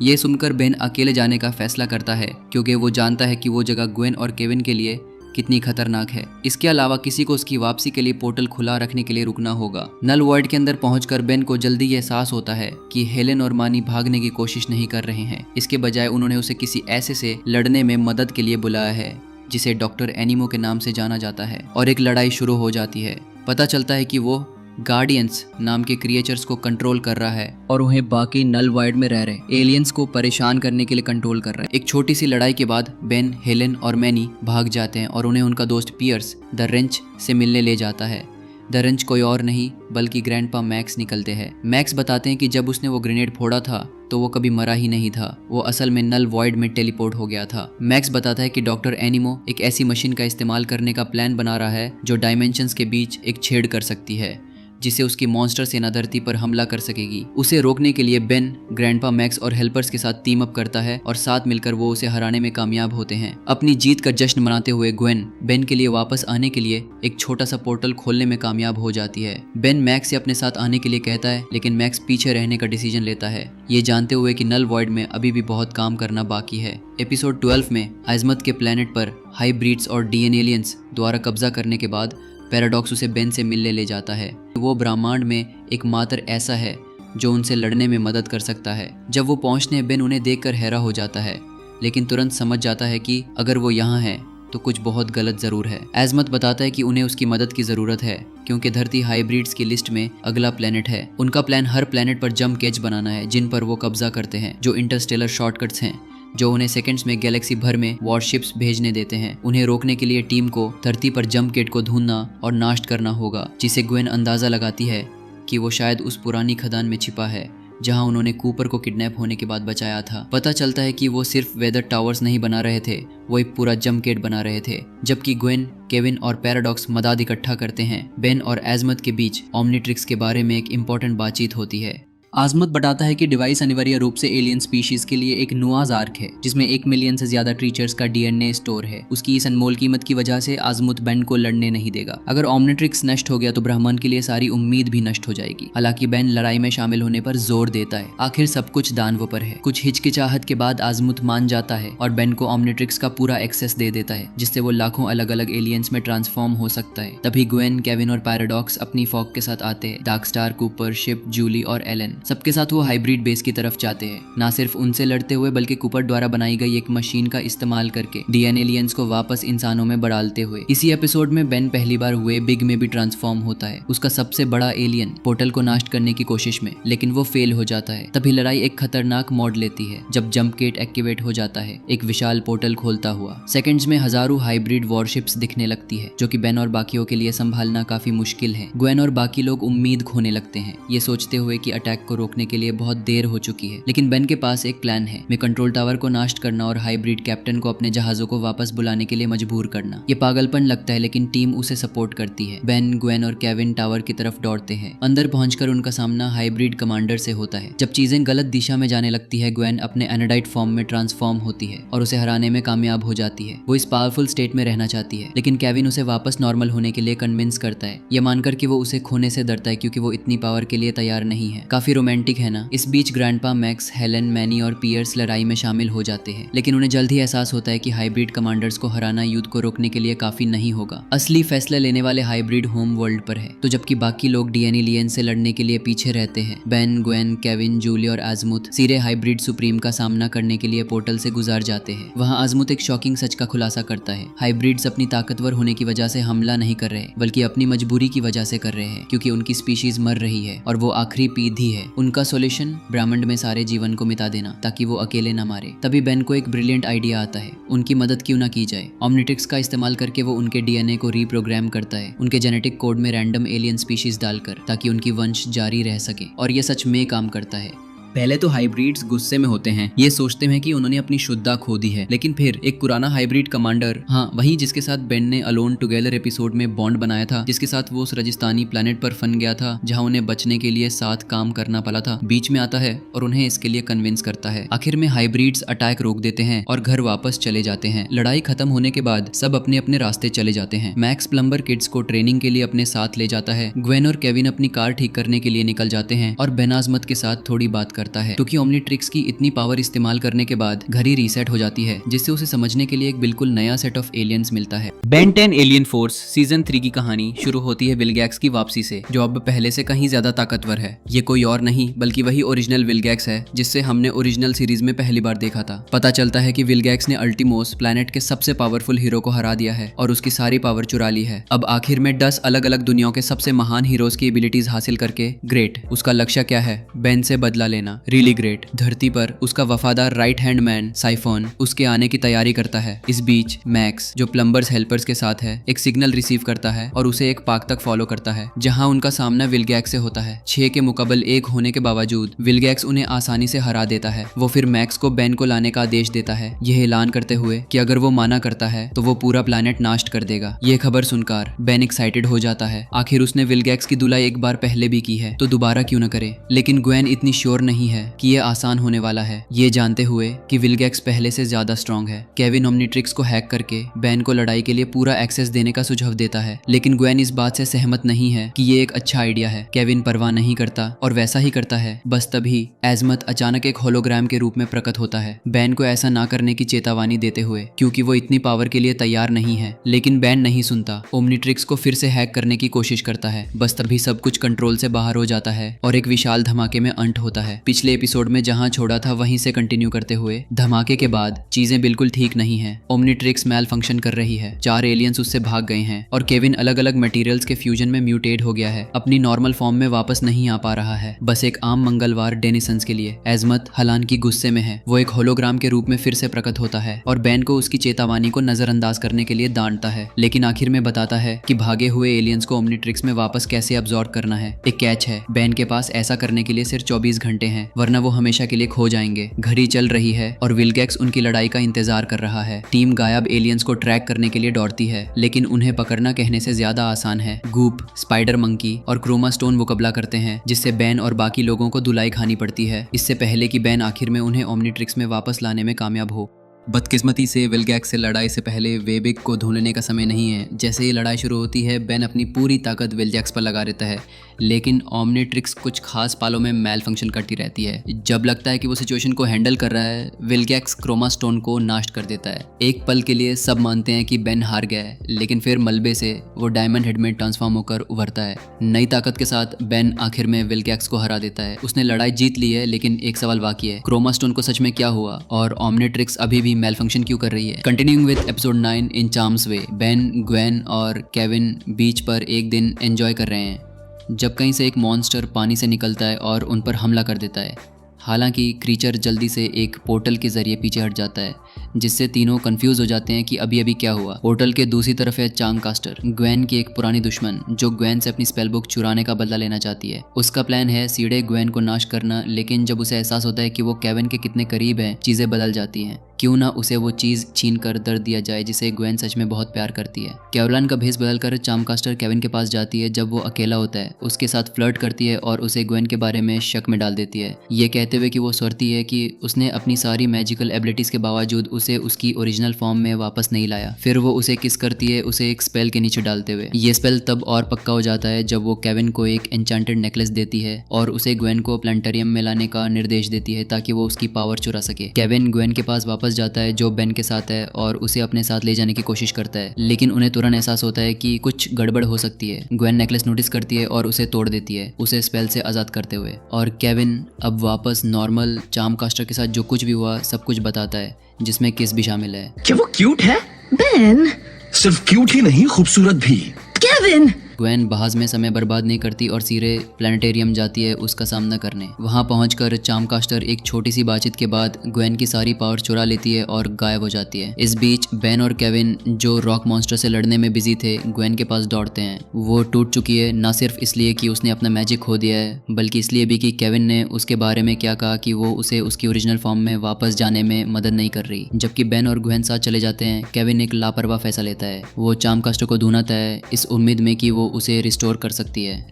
A: ये सुनकर बेन अकेले जाने का फैसला करता है क्योंकि वो जानता है कि वो जगह ग्वेन और केविन के लिए कितनी खतरनाक है। इसके अलावा किसी को उसकी वापसी के लिए पोर्टल खुला रखने के लिए रुकना होगा। नल वॉइड के अंदर पहुंचकर बेन को जल्दी ये एहसास होता है कि हेलेन और मानी भागने की कोशिश नहीं कर रहे हैं। इसके बजाय उन्होंने उसे किसी ऐसे से लड़ने में मदद के लिए बुलाया है जिसे डॉक्टर एनिमो के नाम से जाना जाता है, और एक लड़ाई शुरू हो जाती है। पता चलता है कि वो गार्डियंस नाम के क्रिएचर्स को कंट्रोल कर रहा है और उन्हें बाकी नल वाइड में रह रहे एलियंस को परेशान करने के लिए कंट्रोल कर रहा है। एक छोटी सी लड़ाई के बाद बेन, हेलेन और मैनी भाग जाते हैं और उन्हें उनका दोस्त पियर्स द रेंच से मिलने ले जाता है। द रेंच कोई और नहीं बल्कि ग्रैंडपा मैक्स निकलते हैं। मैक्स बताते हैं कि जब उसने वो ग्रेनेड फोड़ा था तो वो कभी मरा ही नहीं था, वो असल में नल वॉइड में टेलीपोर्ट हो गया था। मैक्स बताता है कि डॉक्टर एनिमो एक ऐसी मशीन का इस्तेमाल करने का प्लान बना रहा है जो डायमेंशंस के बीच एक छेड़ कर सकती है, जिससे उसकी मॉन्स्टर सेना धरती पर हमला कर सकेगी। उसे रोकने के लिए बेन, ग्रैंडपा मैक्स और हेल्पर्स के साथ टीम अप करता है और साथ मिलकर वो उसे हराने में कामयाब होते हैं। अपनी जीत का जश्न मनाते हुए ग्वेन बेन के लिए वापस आने के लिए एक छोटा सा पोर्टल खोलने में कामयाब हो जाती है। बेन मैक्स से अपने साथ आने के लिए कहता है, लेकिन मैक्स पीछे रहने का डिसीजन लेता है, ये जानते हुए कि नल वॉइड में अभी भी बहुत काम करना बाकी है। एपिसोड 12 में अजमत के प्लेनेट पर हाइब्रिड्स और डीएन एलियंस द्वारा कब्जा करने के बाद पैराडॉक्स उसे बेन से मिलने ले जाता है। वो ब्रह्मांड में एकमात्र ऐसा है जो उनसे लड़ने में मदद कर सकता है। जब वो पहुंचते हैं, बेन उन्हें देखकर हैरान हो जाता है, लेकिन तुरंत समझ जाता है कि अगर वो यहाँ है तो कुछ बहुत गलत ज़रूर है। अजमत बताता है कि उन्हें उसकी मदद की ज़रूरत है क्योंकि धरती हाइब्रिड्स की लिस्ट में अगला प्लेनेट है। उनका प्लान हर प्लेनेट पर जंप केज बनाना है जिन पर वो कब्जा करते हैं, जो इंटरस्टेलर शॉर्टकट्स हैं जो उन्हें सेकंड्स में गैलेक्सी भर में वॉरशिप्स भेजने देते हैं। उन्हें रोकने के लिए टीम को धरती पर जंप गेट को ढूंढना और नाश करना होगा, जिसे ग्वेन अंदाज़ा लगाती है कि वो शायद उस पुरानी खदान में छिपा है जहां उन्होंने कूपर को किडनैप होने के बाद बचाया था। पता चलता है कि वो सिर्फ वेदर टावर्स नहीं बना रहे थे, वो एक पूरा जंप गेट बना रहे थे। जबकि ग्वेन, केविन और पैराडॉक्स मदद इकट्ठा करते हैं, बेन और अजमत के बीच ओमनिट्रिक्स के बारे में एक इम्पॉर्टेंट बातचीत होती है। आजमत बताता है कि डिवाइस अनिवार्य रूप से एलियन स्पीशीज के लिए एक नुआज आर्क है जिसमें 1 मिलियन से ज्यादा क्रीचर्स का डीएनए स्टोर है। उसकी इस अनमोल कीमत की वजह से आजमत बेन को लड़ने नहीं देगा। अगर ओमनिट्रिक्स नष्ट हो गया तो ब्रह्मांड के लिए सारी उम्मीद भी नष्ट हो जाएगी। हालांकि बेन लड़ाई में शामिल होने पर जोर देता है। आखिर सब कुछ दानवों पर है। कुछ हिचकिचाहट के बाद आजमत मान जाता है और बेन को ओमनिट्रिक्स का पूरा एक्सेस दे देता है, जिससे वो लाखों अलग अलग एलियंस में ट्रांसफॉर्म हो सकता है। तभी ग्वेन, केविन और पैराडॉक्स अपनी फॉग के साथ आते हैं। डार्कस्टार, कूपर, शिप, जूली और एलन सबके साथ वो हाइब्रिड बेस की तरफ जाते हैं। ना सिर्फ उनसे लड़ते हुए बल्कि कूपर द्वारा बनाई गई एक मशीन का इस्तेमाल करके डीएन एलियंस को वापस इंसानों में बढ़ाते हुए। इसी एपिसोड में बेन पहली बार हुए बिग में भी ट्रांसफॉर्म होता है, उसका सबसे बड़ा एलियन पोर्टल को नष्ट करने की कोशिश में, लेकिन वो फेल हो जाता है। तभी लड़ाई एक खतरनाक मोड़ लेती है जब जंप गेट एक्टिवेट हो जाता है, एक विशाल पोर्टल खोलता हुआ। सेकंड्स में हजारों हाइब्रिड वॉरशिप्स दिखने लगती है जो कि बेन और बाकियों के लिए संभालना काफी मुश्किल है। ग्वेन और बाकी लोग उम्मीद खोने लगते हैं, ये सोचते हुए कि अटैक को को रोकने के लिए बहुत देर हो चुकी है, लेकिन बेन के पास एक प्लान है। मैं कंट्रोल टावर को नष्ट करना और हाइब्रिड कैप्टन को अपने जहाजों को वापस बुलाने के लिए मजबूर करना। ये पागलपन लगता है, लेकिन टीम उसे सपोर्ट करती है। बेन, ग्वेन और केविन टावर की तरफ दौड़ते हैं। अंदर पहुंचकर उनका सामना हाइब्रिड कमांडर से होता है। जब चीजें गलत दिशा में जाने लगती है, ग्वेन अपने एनाडाइट फॉर्म में ट्रांसफॉर्म होती है और उसे हराने में कामयाब हो जाती है। वो इस पावरफुल स्टेट में रहना चाहती है, लेकिन केविन उसे वापस नॉर्मल होने के लिए कन्विंस करता है, ये मानकर कि वो उसे खोने से डरता है क्योंकि वो इतनी पावर के लिए तैयार नहीं है। काफी रोमांटिक है ना। इस बीच ग्रैंडपा, मैक्स, हेलन, मैनी और पियर्स लड़ाई में शामिल हो जाते हैं, लेकिन उन्हें जल्द ही एहसास होता है कि हाइब्रिड कमांडर्स को हराना युद्ध को रोकने के लिए काफी नहीं होगा। असली फैसला लेने वाले हाइब्रिड होम वर्ल्ड पर है। तो जबकि बाकी लोग डीएनए लियन से लड़ने के लिए पीछे रहते हैं, बेन, ग्वेन, केविन, जूली और आजमुथ सीधे हाइब्रिड सुप्रीम का सामना करने के लिए पोर्टल से गुजार जाते हैं। वहां आजमुथ एक शॉकिंग सच का खुलासा करता है। हाइब्रिड्स अपनी ताकतवर होने की वजह से हमला नहीं कर रहे, बल्कि अपनी मजबूरी की वजह से कर रहे हैं, क्योंकि उनकी स्पीशीज मर रही है और वो आखिरी पीढ़ी है। उनका सॉल्यूशन ब्रह्मांड में सारे जीवन को मिटा देना, ताकि वो अकेले न मारे। तभी बेन को एक ब्रिलियंट आइडिया आता है, उनकी मदद क्यों ना की जाए। ओमनिट्रिक्स का इस्तेमाल करके वो उनके डीएनए को रीप्रोग्राम करता है, उनके जेनेटिक कोड में रैंडम एलियन स्पीशीज डालकर, ताकि उनकी वंश जारी रह सके। और ये सच में काम करता है। पहले तो हाइब्रिड्स गुस्से में होते हैं, ये सोचते हैं कि उन्होंने अपनी शुद्धता खो दी है, लेकिन फिर एक पुराना हाइब्रिड कमांडर, हाँ वही जिसके साथ बेन ने अलोन टुगेदर एपिसोड में बॉन्ड बनाया था, जिसके साथ वो उस राजस्थानी प्लेनेट पर फन गया था जहां उन्हें बचने के लिए साथ काम करना पड़ा था, बीच में आता है और उन्हें इसके लिए कन्विंस करता है। आखिर में हाइब्रिड्स अटैक रोक देते हैं और घर वापस चले जाते हैं। लड़ाई खत्म होने के बाद सब अपने अपने रास्ते चले जाते हैं। मैक्स प्लम्बर किड्स को ट्रेनिंग के लिए अपने साथ ले जाता है। ग्वेन और केविन अपनी कार ठीक करने के लिए निकल जाते हैं और बेन आजमत के साथ थोड़ी बात करता है, क्योंकि ओमनिट्रिक्स की इतनी पावर इस्तेमाल करने के बाद घर ही रीसेट हो जाती है, जिससे उसे समझने के लिए एक बिल्कुल नया सेट ऑफ एलियंस मिलता है। बेन 10 एलियन फोर्स सीजन 3 की कहानी शुरू होती है विलगैक्स की वापसी से, जो अब पहले से कहीं ज्यादा ताकतवर है। ये कोई और नहीं बल्कि वही ओरिजिनल विलगैक्स है जिससे हमने ओरिजिनल सीरीज में पहली बार देखा था। पता चलता है कि विलगैक्स ने अल्टीमोस प्लैनेट के सबसे पावरफुल हीरो को हरा दिया है और उसकी सारी पावर चुरा ली है। अब आखिर में 10 अलग अलग दुनियाओं के सबसे महान हीरोज की एबिलिटीज हासिल करके ग्रेट, उसका लक्ष्य क्या है? बेन से बदला लेना। Really great. धरती पर उसका वफादार राइट हैंड मैन साइफोन उसके आने की तैयारी करता है। इस बीच मैक्स, जो प्लम्बर्स हेल्पर्स के साथ है, एक सिग्नल रिसीव करता है और उसे एक पार्क तक फॉलो करता है, जहां उनका सामना विलगैक्स से होता है। 6 के मुकाबले 1 होने के बावजूद विलगैक्स उन्हें आसानी से हरा देता है। वो फिर मैक्स को बेन को लाने का आदेश देता है, यह ऐलान करते हुए कि अगर वो माना करता है तो वो पूरा प्लैनेट नष्ट कर देगा। ये खबर सुनकर बेन एक्साइटेड हो जाता है। आखिर उसने विलगैक्स की धुलाई एक बार पहले भी की है, तो दोबारा क्यों न करे। लेकिन ग्वेन इतनी श्योर नहीं है कि ये आसान होने वाला है, ये जानते हुए कि विलगैक्स पहले से ज्यादा स्ट्रांग है। केविन ओमनिट्रिक्स को हैक करके बेन को लड़ाई के लिए पूरा एक्सेस देने का सुझाव देता है, लेकिन ग्वेन इस बात से सहमत नहीं है कि ये एक अच्छा आइडिया है। केविन परवाह नहीं करता और वैसा ही करता है। बस तभी एजमत अचानक एक होलोग्राम के रूप में प्रकट होता है, बेन को ऐसा ना करने की चेतावनी देते हुए, क्योंकि वो इतनी पावर के लिए तैयार नहीं है। लेकिन बेन नहीं सुनता, ओमनिट्रिक्स को फिर से हैक करने की कोशिश करता है। बस तभी सब कुछ कंट्रोल से बाहर हो जाता है और एक विशाल धमाके में अंत होता है। पिछले एपिसोड में जहां छोड़ा था वहीं से कंटिन्यू करते हुए, धमाके के बाद चीजें बिल्कुल ठीक नहीं है। ओमनिट्रिक्स मैल फंक्शन कर रही है, 4 एलियंस उससे भाग गए हैं और केविन अलग अलग मटेरियल्स के फ्यूजन में म्यूटेट हो गया है। अपनी नॉर्मल फॉर्म में वापस नहीं आ पा रहा है, बस एक आम मंगलवार डेनिसंस के लिए। एजमत हालांकि गुस्से में है, वो एक होलोग्राम के रूप में फिर से प्रकट होता है और बेन को उसकी चेतावनी को नजरअंदाज करने के लिए डांटता है, लेकिन आखिर में बताता है कि भागे हुए एलियंस को ओमनिट्रिक्स में वापस कैसे अब्सॉर्ब करना है। एक कैच है, बेन के पास ऐसा करने के लिए सिर्फ 24 घंटे हैं, वरना वो हमेशा के लिए खो जाएंगे। घड़ी चल रही है और विलगैक्स उनकी लड़ाई का इंतजार कर रहा है। टीम गायब एलियंस को ट्रैक करने के लिए दौड़ती है, लेकिन उन्हें पकड़ना कहने से ज्यादा आसान है। गूप, स्पाइडर मंकी और क्रोमा स्टोन मुकाबला करते हैं, जिससे बेन और बाकी लोगों को धुलाई खानी पड़ती है, इससे पहले कि बेन आखिर में उन्हें ओमनिट्रिक्स में वापस लाने में कामयाब हो। बदकिस्मती से विलगैक्स से लड़ाई से पहले वेबिक को ढूंढने का समय नहीं है। जैसे ही लड़ाई शुरू होती है, बेन अपनी पूरी ताकत विलगैक्स पर लगा देता है, लेकिन ओमनिट्रिक्स कुछ खास पालों में मैल फंक्शन करती रहती है। जब लगता है कि वो सिचुएशन को हैंडल कर रहा है, विलगैक्स क्रोमा स्टोन को नष्ट कर देता है। एक पल के लिए सब मानते हैं कि बेन हार गया है, लेकिन फिर मलबे से वो डायमंड हेड में ट्रांसफॉर्म होकर उभरता है। नई ताकत के साथ बेन आखिर में विलगैक्स को हरा देता है। उसने लड़ाई जीत ली है, लेकिन एक सवाल बाकी है, क्रोमा स्टोन को सच में क्या हुआ और ओमनिट्रिक्स अभी भी मैल फंक्शन क्यों कर रही है। Continuing with episode 9 in charms way, Ben, Gwen और केविन बीच पर एक दिन एंजॉय कर रहे हैं जब कहीं से एक मॉन्स्टर पानी से निकलता है और उन पर हमला कर देता है। हालांकि क्रीचर जल्दी से एक पोर्टल के जरिए पीछे हट जाता है, जिससे तीनों कंफ्यूज हो जाते हैं कि अभी अभी क्या हुआ। पोर्टल के दूसरी तरफ है चार्मकास्टर, ग्वेन की एक पुरानी दुश्मन जो ग्वेन से अपनी स्पेल बुक चुराने का बदला लेना चाहती है। उसका प्लान है सीधे ग्वेन को नाश करना, लेकिन जब उसे एहसास होता है कि वो केविन के कितने करीब है, चीजें बदल जाती हैं। क्यों ना उसे वो चीज छीन कर दर्द दिया जाए जिसे ग्वेन सच में बहुत प्यार करती है। कैरोलाइन का भेस बदलकर चार्मकास्टर केविन के पास जाती है जब वो अकेला होता है, उसके साथ फ्लर्ट करती है और उसे ग्वेन के बारे में शक में डाल देती है, ये कहते हुए कि वो स्वार्थी है कि उसने अपनी सारी मैजिकल एबिलिटीज के बावजूद उसे उसकी ओरिजिनल फॉर्म में वापस नहीं लाया। फिर वो उसे किस करती है, उसे एक स्पेल के नीचे डालते हुए। ये स्पेल तब और पक्का हो जाता है जब वो केविन को एक एन्चेंटेड नेकलेस देती है और उसे ग्वेन को प्लानेटेरियम में लाने का निर्देश देती है ताकि वो उसकी पावर चुरा सके। केविन ग्वेन के पास वापस जाता है जो बेन के साथ है और उसे अपने साथ ले जाने की कोशिश करता है, लेकिन उन्हें तुरंत एहसास होता है कि कुछ गड़बड़ हो सकती है। ग्वेन नेकलेस नोटिस करती है और उसे तोड़ देती है, उसे स्पेल से आजाद करते हुए। और केविन अब वापस नॉर्मल चार्मकास्टर के साथ जो कुछ भी हुआ सब कुछ बताता है, जिसमें किस भी शामिल है।
B: क्या वो क्यूट है?
C: बेन,
B: सिर्फ क्यूट ही नहीं, खूबसूरत भी।
C: केविन,
A: ग्वेन बहाज में समय बर्बाद नहीं करती और सीधे प्लानेटेरियम जाती है उसका सामना करने। वहां पहुंचकर चार्मकास्टर एक छोटी सी बातचीत के बाद ग्वेन की सारी पावर चुरा लेती है और गायब हो जाती है। इस बीच बेन और केविन जो रॉक मॉन्स्टर से लड़ने में बिजी थे, ग्वेन के पास दौड़ते हैं। वो टूट चुकी है, ना सिर्फ इसलिए कि उसने अपना मैजिक खो दिया है, बल्कि इसलिए भी कि केविन ने उसके बारे में क्या कहा कि वो उसे उसकी ओरिजिनल फॉर्म में वापस जाने में मदद नहीं कर रही। जबकि बेन और ग्वेन साथ चले जाते हैं, केविन एक लापरवाह फैसला लेता है। वो चार्मकास्टर को ढूंढता है इस उम्मीद में कि वो उसे रिस्टोर कर सकती है।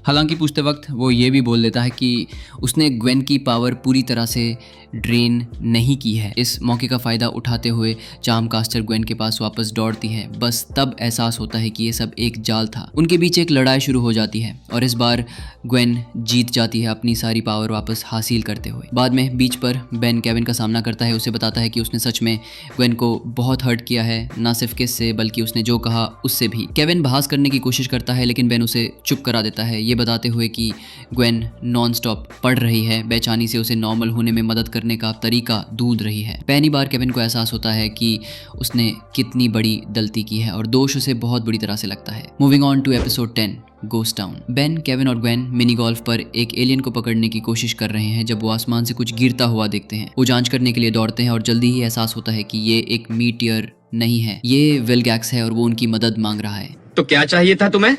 D: हालांकि पूछते वक्त वो ये भी बोल देता है कि उसने ग्वेन की पावर पूरी तरह से ड्रेन नहीं की है। इस मौके का फ़ायदा उठाते हुए चार्मकास्टर ग्वेन के पास वापस दौड़ती है। बस तब एहसास होता है कि ये सब एक जाल था। उनके बीच एक लड़ाई शुरू हो जाती है और इस बार ग्वेन जीत जाती है अपनी सारी पावर वापस हासिल करते हुए। बाद में बीच पर बेन केविन का सामना करता है, उसे बताता है कि उसने सच में ग्वेन को बहुत हर्ट किया है, ना सिर्फ किस से बल्कि उसने जो कहा उससे भी। केविन बहस करने की कोशिश करता है लेकिन बेन उसे चुप करा देता है, ये बताते हुए कि ग्वेन नॉन स्टॉप पढ़ रही है, बेचैनी से उसे नॉर्मल होने में मदद करने का तरीका ढूंढ रही है। पहली बार केविन को एहसास होता है कि उसने कितनी बड़ी गलती की है और दोष उसे बहुत बुरी तरह से लगता है। Moving on to episode 10, ghost town. Ben, Kevin और ग्वेन मिनी गोल्फ पर एक एलियन को पकड़ने की कोशिश कर रहे हैं जब वो आसमान से कुछ गिरता हुआ देखते हैं। वो जांच करने के लिए दौड़ते हैं और जल्दी ही एहसास होता है कि ये एक मीटियर नहीं है, ये विलगैक्स है और वो उनकी मदद मांग रहा है।
B: तो क्या चाहिए था तुम्हें?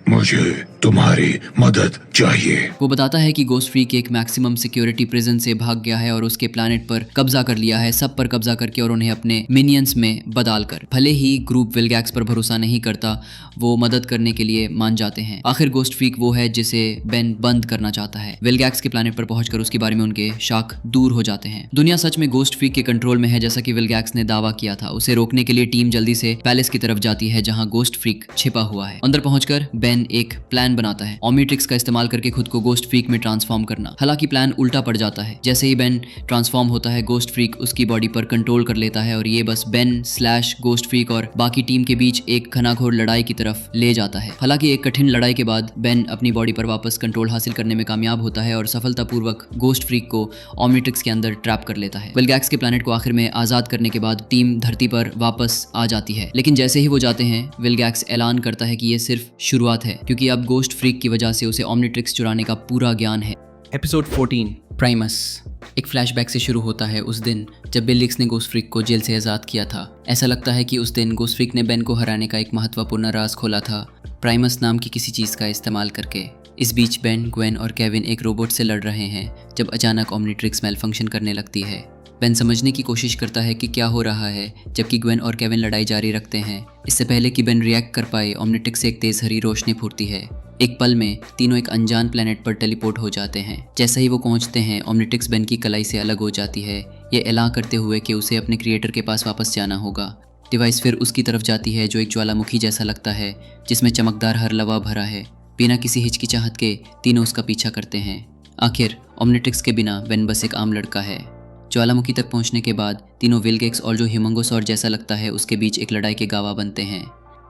E: मुझे तुम्हारी मदद चाहिए।
A: वो बताता है कि गोस्ट फ्रीक एक मैक्सिमम सिक्योरिटी प्रिजन से भाग गया है और उसके प्लैनेट पर कब्जा कर लिया है, सब पर कब्जा करके और उन्हें अपने मिनियंस में बदल कर। भले ही ग्रुप विलगैक्स पर भरोसा नहीं करता, वो मदद करने के लिए मान जाते हैं। आखिर गोस्ट फ्रीक वो है जिसे बेन बंद करना चाहता है। विलगैक्स के प्लैनेट पर पहुंचकर उसके बारे में उनके शक दूर हो जाते हैं। दुनिया सच में गोस्ट फ्रीक के कंट्रोल में है जैसा कि विलगैक्स ने दावा किया था। उसे रोकने के लिए टीम जल्दी से पैलेस की तरफ जाती है जहां गोस्ट फ्रीक छिपा हुआ है। अंदर पहुंचकर बेन एक प्लान बनाता है, ओमनीट्रिक्स का इस्तेमाल करके खुद को गोस्ट फ्रीक में ट्रांसफॉर्म करना। हालांकि प्लान उल्टा पड़ जाता है। जैसे ही बेन ट्रांसफॉर्म होता है, गोस्ट फ्रीक उसकी बॉडी पर कंट्रोल कर लेता है और ये बस बेन स्लैश गोस्ट फ्रीक और बाकी टीम के बीच एक घनाघोर लड़ाई की तरफ ले जाता है। हालांकि एक कठिन लड़ाई के बाद बेन अपनी बॉडी पर वापस कंट्रोल हासिल करने में कामयाब होता है और सफलतापूर्वक गोस्ट फ्रीक को ओमनीट्रिक्स के अंदर ट्रैप कर लेता है। विलगैक्स के प्लैनेट को आखिर में आजाद करने के बाद टीम धरती पर वापस आ जाती है, लेकिन जैसे ही वो जाते हैं विलगैक्स ऐलान करता है कि ये सिर्फ शुरुआत है, क्योंकि अब गोस्ट फ्रीक की वजह से उसे ओमनीट्रिक्स चुराने का पूरा ज्ञान है।
D: Episode 14,
A: Primus. एक फ्लैशबैक से शुरू होता है उस दिन जब बेलिक्स ने गोस्ट फ्रीक को जेल से आज़ाद किया था। ऐसा लगता है कि उस दिन गोस्ट फ्रीक ने बेन को हराने का एक महत्वपूर्ण राज खोला था, प्राइमस नाम की किसी चीज़ का इस्तेमाल करके। इस बीच बेन, ग्वेन और केविन एक रोबोट से लड़ रहे हैं जब अचानक ओमनीट्रिक्स मेल फंक्शन करने लगती है। बेन समझने की कोशिश करता है कि क्या हो रहा है, जबकि ग्वेन और केविन लड़ाई जारी रखते हैं। इससे पहले कि बेन रिएक्ट कर पाए, ओमनीट्रिक्स से एक तेज़ हरी रोशनी फूटती है। एक पल में तीनों एक अनजान प्लेनेट पर टेलीपोर्ट हो जाते हैं। जैसे ही वो पहुंचते हैं, ओमनीट्रिक्स बेन की कलाई से अलग हो जाती है, ये ऐलान करते हुए कि उसे अपने क्रिएटर के पास वापस जाना होगा। डिवाइस फिर उसकी तरफ जाती है जो एक ज्वालामुखी जैसा लगता है जिसमें चमकदार हर लवा भरा है। बिना किसी हिचकिचाहट के तीनों उसका पीछा करते हैं। आखिर ओमनीट्रिक्स के बिना बेन बस एक आम लड़का है। ज्वालामुखी तक पहुंचने के बाद तीनों विलगैक्स और जो ह्यूमंगोसॉर जैसा लगता है उसके बीच एक लड़ाई के गवाह बनते हैं।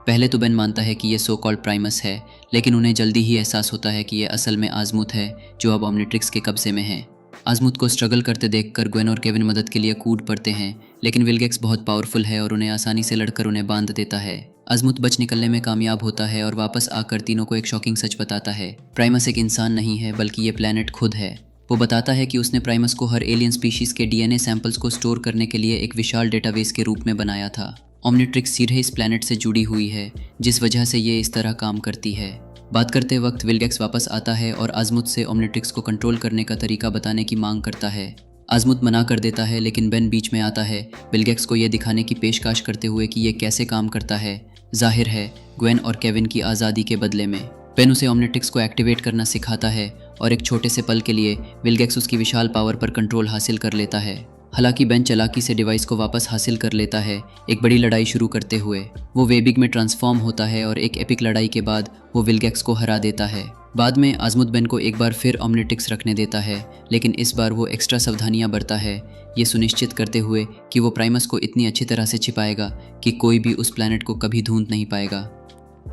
A: पहले तो बेन मानता है कि ये सो कॉल्ड प्राइमस है, लेकिन उन्हें जल्दी ही एहसास होता है कि ये असल में आजमुत है जो अब ओमनीट्रिक्स के कब्जे में है। आजमुत को स्ट्रगल करते देखकर ग्वेन और केविन मदद के लिए कूद पड़ते हैं, लेकिन विलगैक्स बहुत पावरफुल है और उन्हें आसानी से लड़कर उन्हें बांध देता है। आजमुत बच निकलने में कामयाब होता है और वापस आकर तीनों को एक शॉकिंग सच बताता है। प्राइमस एक इंसान नहीं है बल्कि ये प्लैनेट खुद है। वो बताता है कि उसने प्राइमस को हर एलियन स्पीशीज के डीएनए सैंपल्स को स्टोर करने के लिए एक विशाल डेटाबेस के रूप में बनाया था। ओमनिट्रिक्स सीधे इस प्लैनेट से जुड़ी हुई है, जिस वजह से ये इस तरह काम करती है। बात करते वक्त विलगैक्स वापस आता है और अज़मुथ से ओमनिट्रिक्स को कंट्रोल करने का तरीका बताने की मांग करता है। अज़मुथ मना कर देता है, लेकिन बेन बीच में आता है, विलगैक्स को यह दिखाने की पेशकश करते हुए कि ये कैसे काम करता है। जाहिर है ग्वेन और केविन की आज़ादी के बदले में। बेन उसे ओमनिट्रिक्स को एक्टिवेट करना सिखाता है और एक छोटे से पल के लिए विलगैक्स उसकी विशाल पावर पर कंट्रोल हासिल कर लेता है। हालांकि बेन चालाकी से डिवाइस को वापस हासिल कर लेता है, एक बड़ी लड़ाई शुरू करते हुए। वो वेबिग में ट्रांसफॉर्म होता है और एक एपिक लड़ाई के बाद वो विलगैक्स को हरा देता है। बाद में अज़मुथ बेन को एक बार फिर ओमनिट्रिक्स रखने देता है, लेकिन इस बार वो एक्स्ट्रा सावधानियां बरता है, ये सुनिश्चित करते हुए कि वो प्राइमस को इतनी अच्छी तरह से छिपाएगा कि कोई भी उस प्लैनेट को कभी ढूंढ नहीं पाएगा।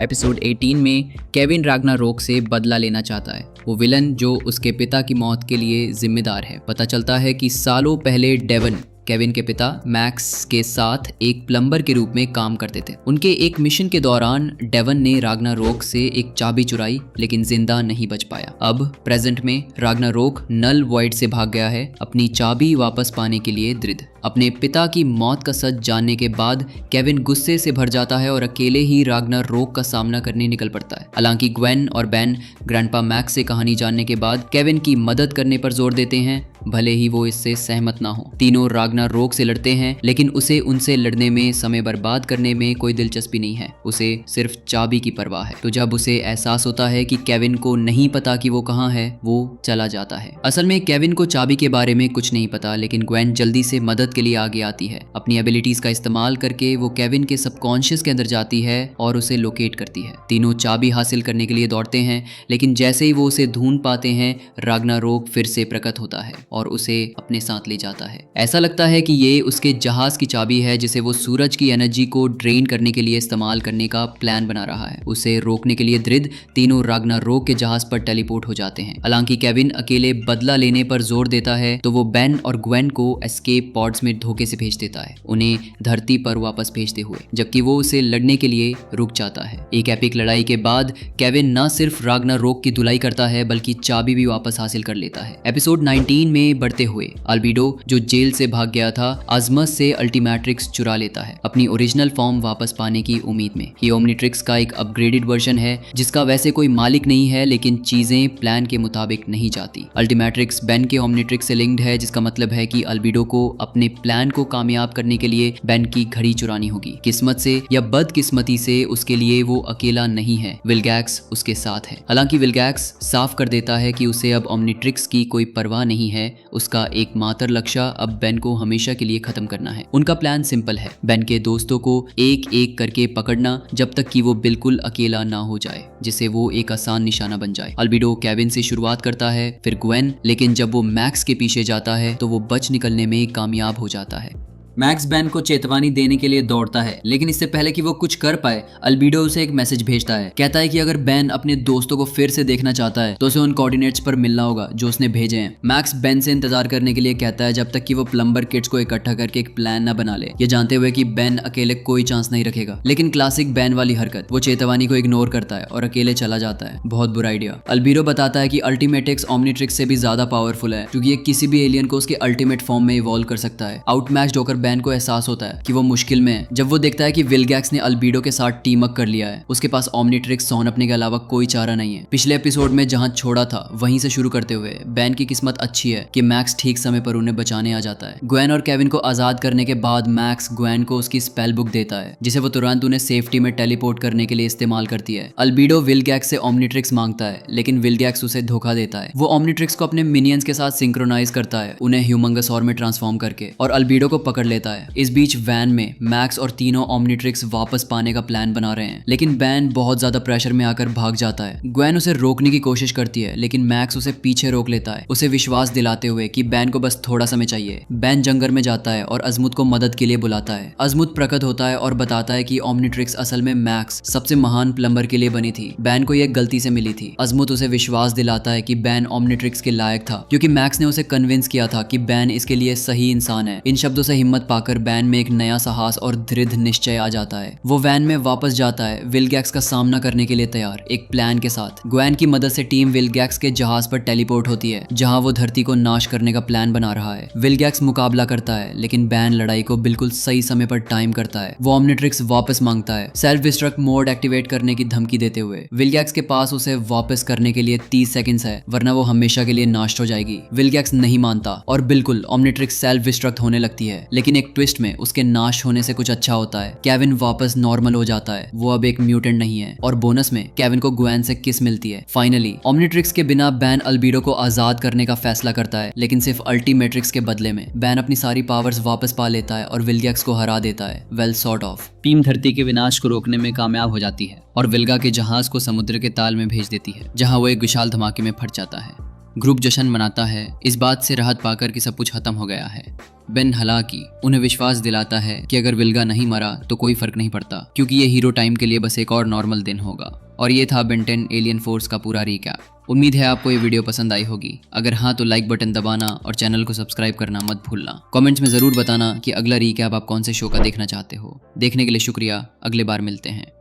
D: एपिसोड 18 में केविन राग्नारोक से बदला लेना चाहता है, वो विलन जो उसके पिता की मौत के लिए जिम्मेदार है। पता चलता है कि सालों पहले डेवन केविन के पिता मैक्स के साथ एक प्लम्बर के रूप में काम करते थे। उनके एक मिशन के दौरान डेवन ने राग्नारोक से एक चाबी चुराई, लेकिन जिंदा नहीं बच पाया। अब प्रेजेंट में राग्नारोक नल वॉइड से भाग गया है, अपनी चाबी वापस पाने के लिए दृढ़। अपने पिता की मौत का सच जानने के बाद केविन गुस्से से भर जाता है और अकेले ही राग्नारोक का सामना करने निकल पड़ता है। हालांकि ग्वेन और बेन ग्रैंडपा मैक्स से कहानी जानने के बाद केविन की मदद करने पर जोर देते हैं, भले ही वो इससे सहमत ना हो। तीनों राग्नारोक से लड़ते हैं, लेकिन उसे उनसे लड़ने में समय बर्बाद करने में कोई दिलचस्पी नहीं है, उसे सिर्फ चाबी की परवाह है। तो जब उसे एहसास होता है कि केविन को नहीं पता कि वो कहाँ है, वो चला जाता है। असल में केविन को चाबी के बारे में कुछ नहीं पता, लेकिन ग्वेन जल्दी से मदद के लिए आगे आती है। अपनी एबिलिटीज का इस्तेमाल करके वो केविन के सबकॉन्शियस के अंदर जाती है और उसे लोकेट करती है। तीनों चाबी हासिल करने के लिए दौड़ते हैं, लेकिन जैसे ही वो उसे ढूंढ पाते हैं, राग्नारोक फिर से प्रकट होता है और उसे अपने साथ ले जाता है। ऐसा लगता है कि ये उसके जहाज की चाबी है, जिसे वो सूरज की एनर्जी को ड्रेन करने के लिए इस्तेमाल करने का प्लान बना रहा है। उसे रोकने के लिए दृढ़ तीनों राग्नारोक के जहाज पर टेलीपोर्ट हो जाते हैं। हालांकि केविन अकेले बदला लेने पर जोर देता है, तो वो बेन और ग्वेन को एस्केप पॉड्स में धोखे से भेज देता है, उन्हें धरती पर वापस भेजते हुए, जबकि वो उसे लड़ने के लिए रुक जाता है। एक एपिक लड़ाई के बाद केविन न सिर्फ राग्नारोक की धुलाई करता है, बल्कि चाबी भी वापस हासिल कर लेता है। एपिसोड 19 में बढ़ते हुए अल्बीडो, जो जेल से भाग गया था, अज़मथ से अल्टीमैट्रिक्स चुरा लेता है, अपनी ओरिजिनल फॉर्म वापस पाने की उम्मीद में। ये ओमनिट्रिक्स का एक अपग्रेडेड वर्जन है, जिसका वैसे कोई मालिक नहीं है, लेकिन चीजें प्लान के मुताबिक नहीं जाती। अल्टीमैट्रिक्स बेन के ओमनिट्रिक्स से लिंक्ड है, जिसका मतलब है कि अल्बीडो को अपने प्लान को कामयाब करने के लिए बेन की घड़ी चुरानी होगी। किस्मत से या बदकिस्मती से उसके लिए वो अकेला नहीं है, विलगैक्स उसके साथ है। हालांकि विलगैक्स साफ कर देता है कि उसे अब ओमनिट्रिक्स की कोई परवाह नहीं है, उसका एकमात्र लक्ष्य अब बेन को हमेशा के लिए खत्म करना है। उनका प्लान सिंपल है, बेन के दोस्तों को एक एक करके पकड़ना, जब तक कि वो बिल्कुल अकेला ना हो जाए, जिसे वो एक आसान निशाना बन जाए। अल्बीडो केविन से शुरुआत करता है, फिर ग्वेन, लेकिन जब वो मैक्स के पीछे जाता है तो वो बच निकलने में कामयाब हो जाता है।
A: मैक्स बेन को चेतावनी देने के लिए दौड़ता है, लेकिन इससे पहले कि वो कुछ कर पाए, अल्बीडो उसे एक मैसेज भेजता है। कहता है कि अगर बेन अपने दोस्तों को फिर से देखना चाहता है तो उसे उन कोऑर्डिनेट्स पर मिलना होगा जो उसने भेजे हैं। मैक्स बेन से इंतजार करने के लिए कहता है, जब तक कि वो प्लम्बर किट्स को इकट्ठा करके एक प्लान न बना ले, ये जानते हुए कि बेन अकेले कोई चांस नहीं रखेगा। लेकिन क्लासिक बेन वाली हरकत, वो चेतावनी को इग्नोर करता है और अकेले चला जाता है। बहुत बुरा आइडिया। अल्बीडो बताता है कि अल्टीमेटिक्स ओमनिट्रिक्स से भी ज्यादा पावरफुल है, क्योंकि ये किसी भी एलियन को उसके अल्टीमेट फॉर्म में इवॉल्व कर सकता है। आउटमैच्ड होकर बेन को एहसास होता है कि वो मुश्किल में है, जब वो देखता है कि विलगैक्स ने अल्बीडो के साथ टीम अप कर लिया है। उसके पास ओमनिट्रिक्स सौंपने के अलावा कोई चारा नहीं है। पिछले एपिसोड में जहां छोड़ा था वहीं से शुरू करते हुए बेन की किस्मत अच्छी है कि मैक्स ठीक समय पर उन्हें बचाने आ जाता है। ग्वेन और केविन को आजाद करने के बाद मैक्स ग्वेन को उसकी स्पेल बुक देता है, जिसे वो तुरंत उन्हें सेफ्टी में टेलीपोर्ट करने के लिए इस्तेमाल करती है। अल्बीडो विलगैक्स से ओमनिट्रिक्स मांगता है, लेकिन विलगैक्स उसे धोखा देता है। वो ओमनिट्रिक्स को अपने मिनियंस के साथ सिंक्रोनाइज करता है, उन्हें ह्यूमंगसॉर में ट्रांसफॉर्म करके, और अल्बीडो को पकड़ लेता है। इस बीच वैन में मैक्स और तीनों ओमनिट्रिक्स वापस पाने का प्लान बना रहे हैं, लेकिन बेन बहुत ज्यादा प्रेशर में आकर भाग जाता है। ग्वेन उसे रोकने की कोशिश करती है, लेकिन मैक्स उसे पीछे रोक लेता है, उसे विश्वास दिलाते हुए कि बेन को बस थोड़ा समय चाहिए। बेन जंगल में जाता है और अज़मुथ को मदद के लिए बुलाता है। अज़मुथ प्रकट होता है और बताता है कि ओमनिट्रिक्स असल में मैक्स सबसे महान प्लम्बर के लिए बनी थी, बेन को यह गलती से मिली थी। अज़मुथ उसे विश्वास दिलाता है कि बेन ओमनिट्रिक्स के लायक था, क्योंकि मैक्स ने उसे कन्विंस किया था कि बेन इसके लिए सही इंसान है। इन शब्दों से हिम्मत हिम्मत पाकर बैन में एक नया साहस और दृढ़ निश्चय आ जाता है। वो वैन में वापस जाता है, विलगैक्स का सामना करने के लिए तैयार, एक प्लान के साथ। ग्वेन की मदद से टीम विलगैक्स के जहाज पर टेलीपोर्ट होती है, जहां वो धरती को नाश करने का प्लान बना रहा है। विलगैक्स मुकाबला करता है, लेकिन बैन लड़ाई को बिल्कुल सही समय पर टाइम करता है। वो ओमनिट्रिक्स वापस मांगता है, सेल्फ डिस्ट्रक्ट मोड एक्टिवेट करने की धमकी देते हुए। विलगैक्स के पास उसे वापस करने के लिए 30 सेकंड्स है, वरना वो हमेशा के लिए नाश हो जाएगी। विलगैक्स नहीं मानता और बिल्कुल ओमनिट्रिक्स सेल्फ डिस्ट्रक्ट होने लगती है, लेकिन एक ट्विस्ट में उसके नाश होने से कुछ अच्छा होता है। केविन वापस नॉर्मल हो जाता है, वो अब एक म्यूटेंट नहीं है, और बोनस में केविन को ग्वेन से किस मिलती है। फाइनली ओमनिट्रिक्स के बिना बैन अल्बीडो को आजाद करने का फैसला करता है, लेकिन सिर्फ अल्टीमेट्रिक्स के बदले में। बैन अपनी सारी पावर्स वापस पा लेता है और विलगैक्स को हरा देता है। Well sort of.
D: टीम धरती के विनाश को रोकने में कामयाब हो जाती है और विल्गा के जहाज को समुद्र के ताल में भेज देती है, जहां वो एक विशाल धमाके में फट जाता है। ग्रुप जश्न मनाता है, इस बात से राहत पाकर कि सब कुछ खत्म हो गया है। बेन हालांकि उन्हें विश्वास दिलाता है कि अगर विल्गा नहीं मरा तो कोई फर्क नहीं पड़ता, क्योंकि ये हीरो टाइम के लिए बस एक और नॉर्मल दिन होगा। और ये था बेन 10 एलियन फोर्स का पूरा रिकैप। उम्मीद है आपको ये वीडियो पसंद आई होगी। अगर हाँ तो लाइक बटन दबाना और चैनल को सब्सक्राइब करना मत भूलना। कमेंट्स में ज़रूर बताना कि अगला रिकैप आप कौन से शो का देखना चाहते हो। देखने के लिए शुक्रिया, अगले बार मिलते हैं।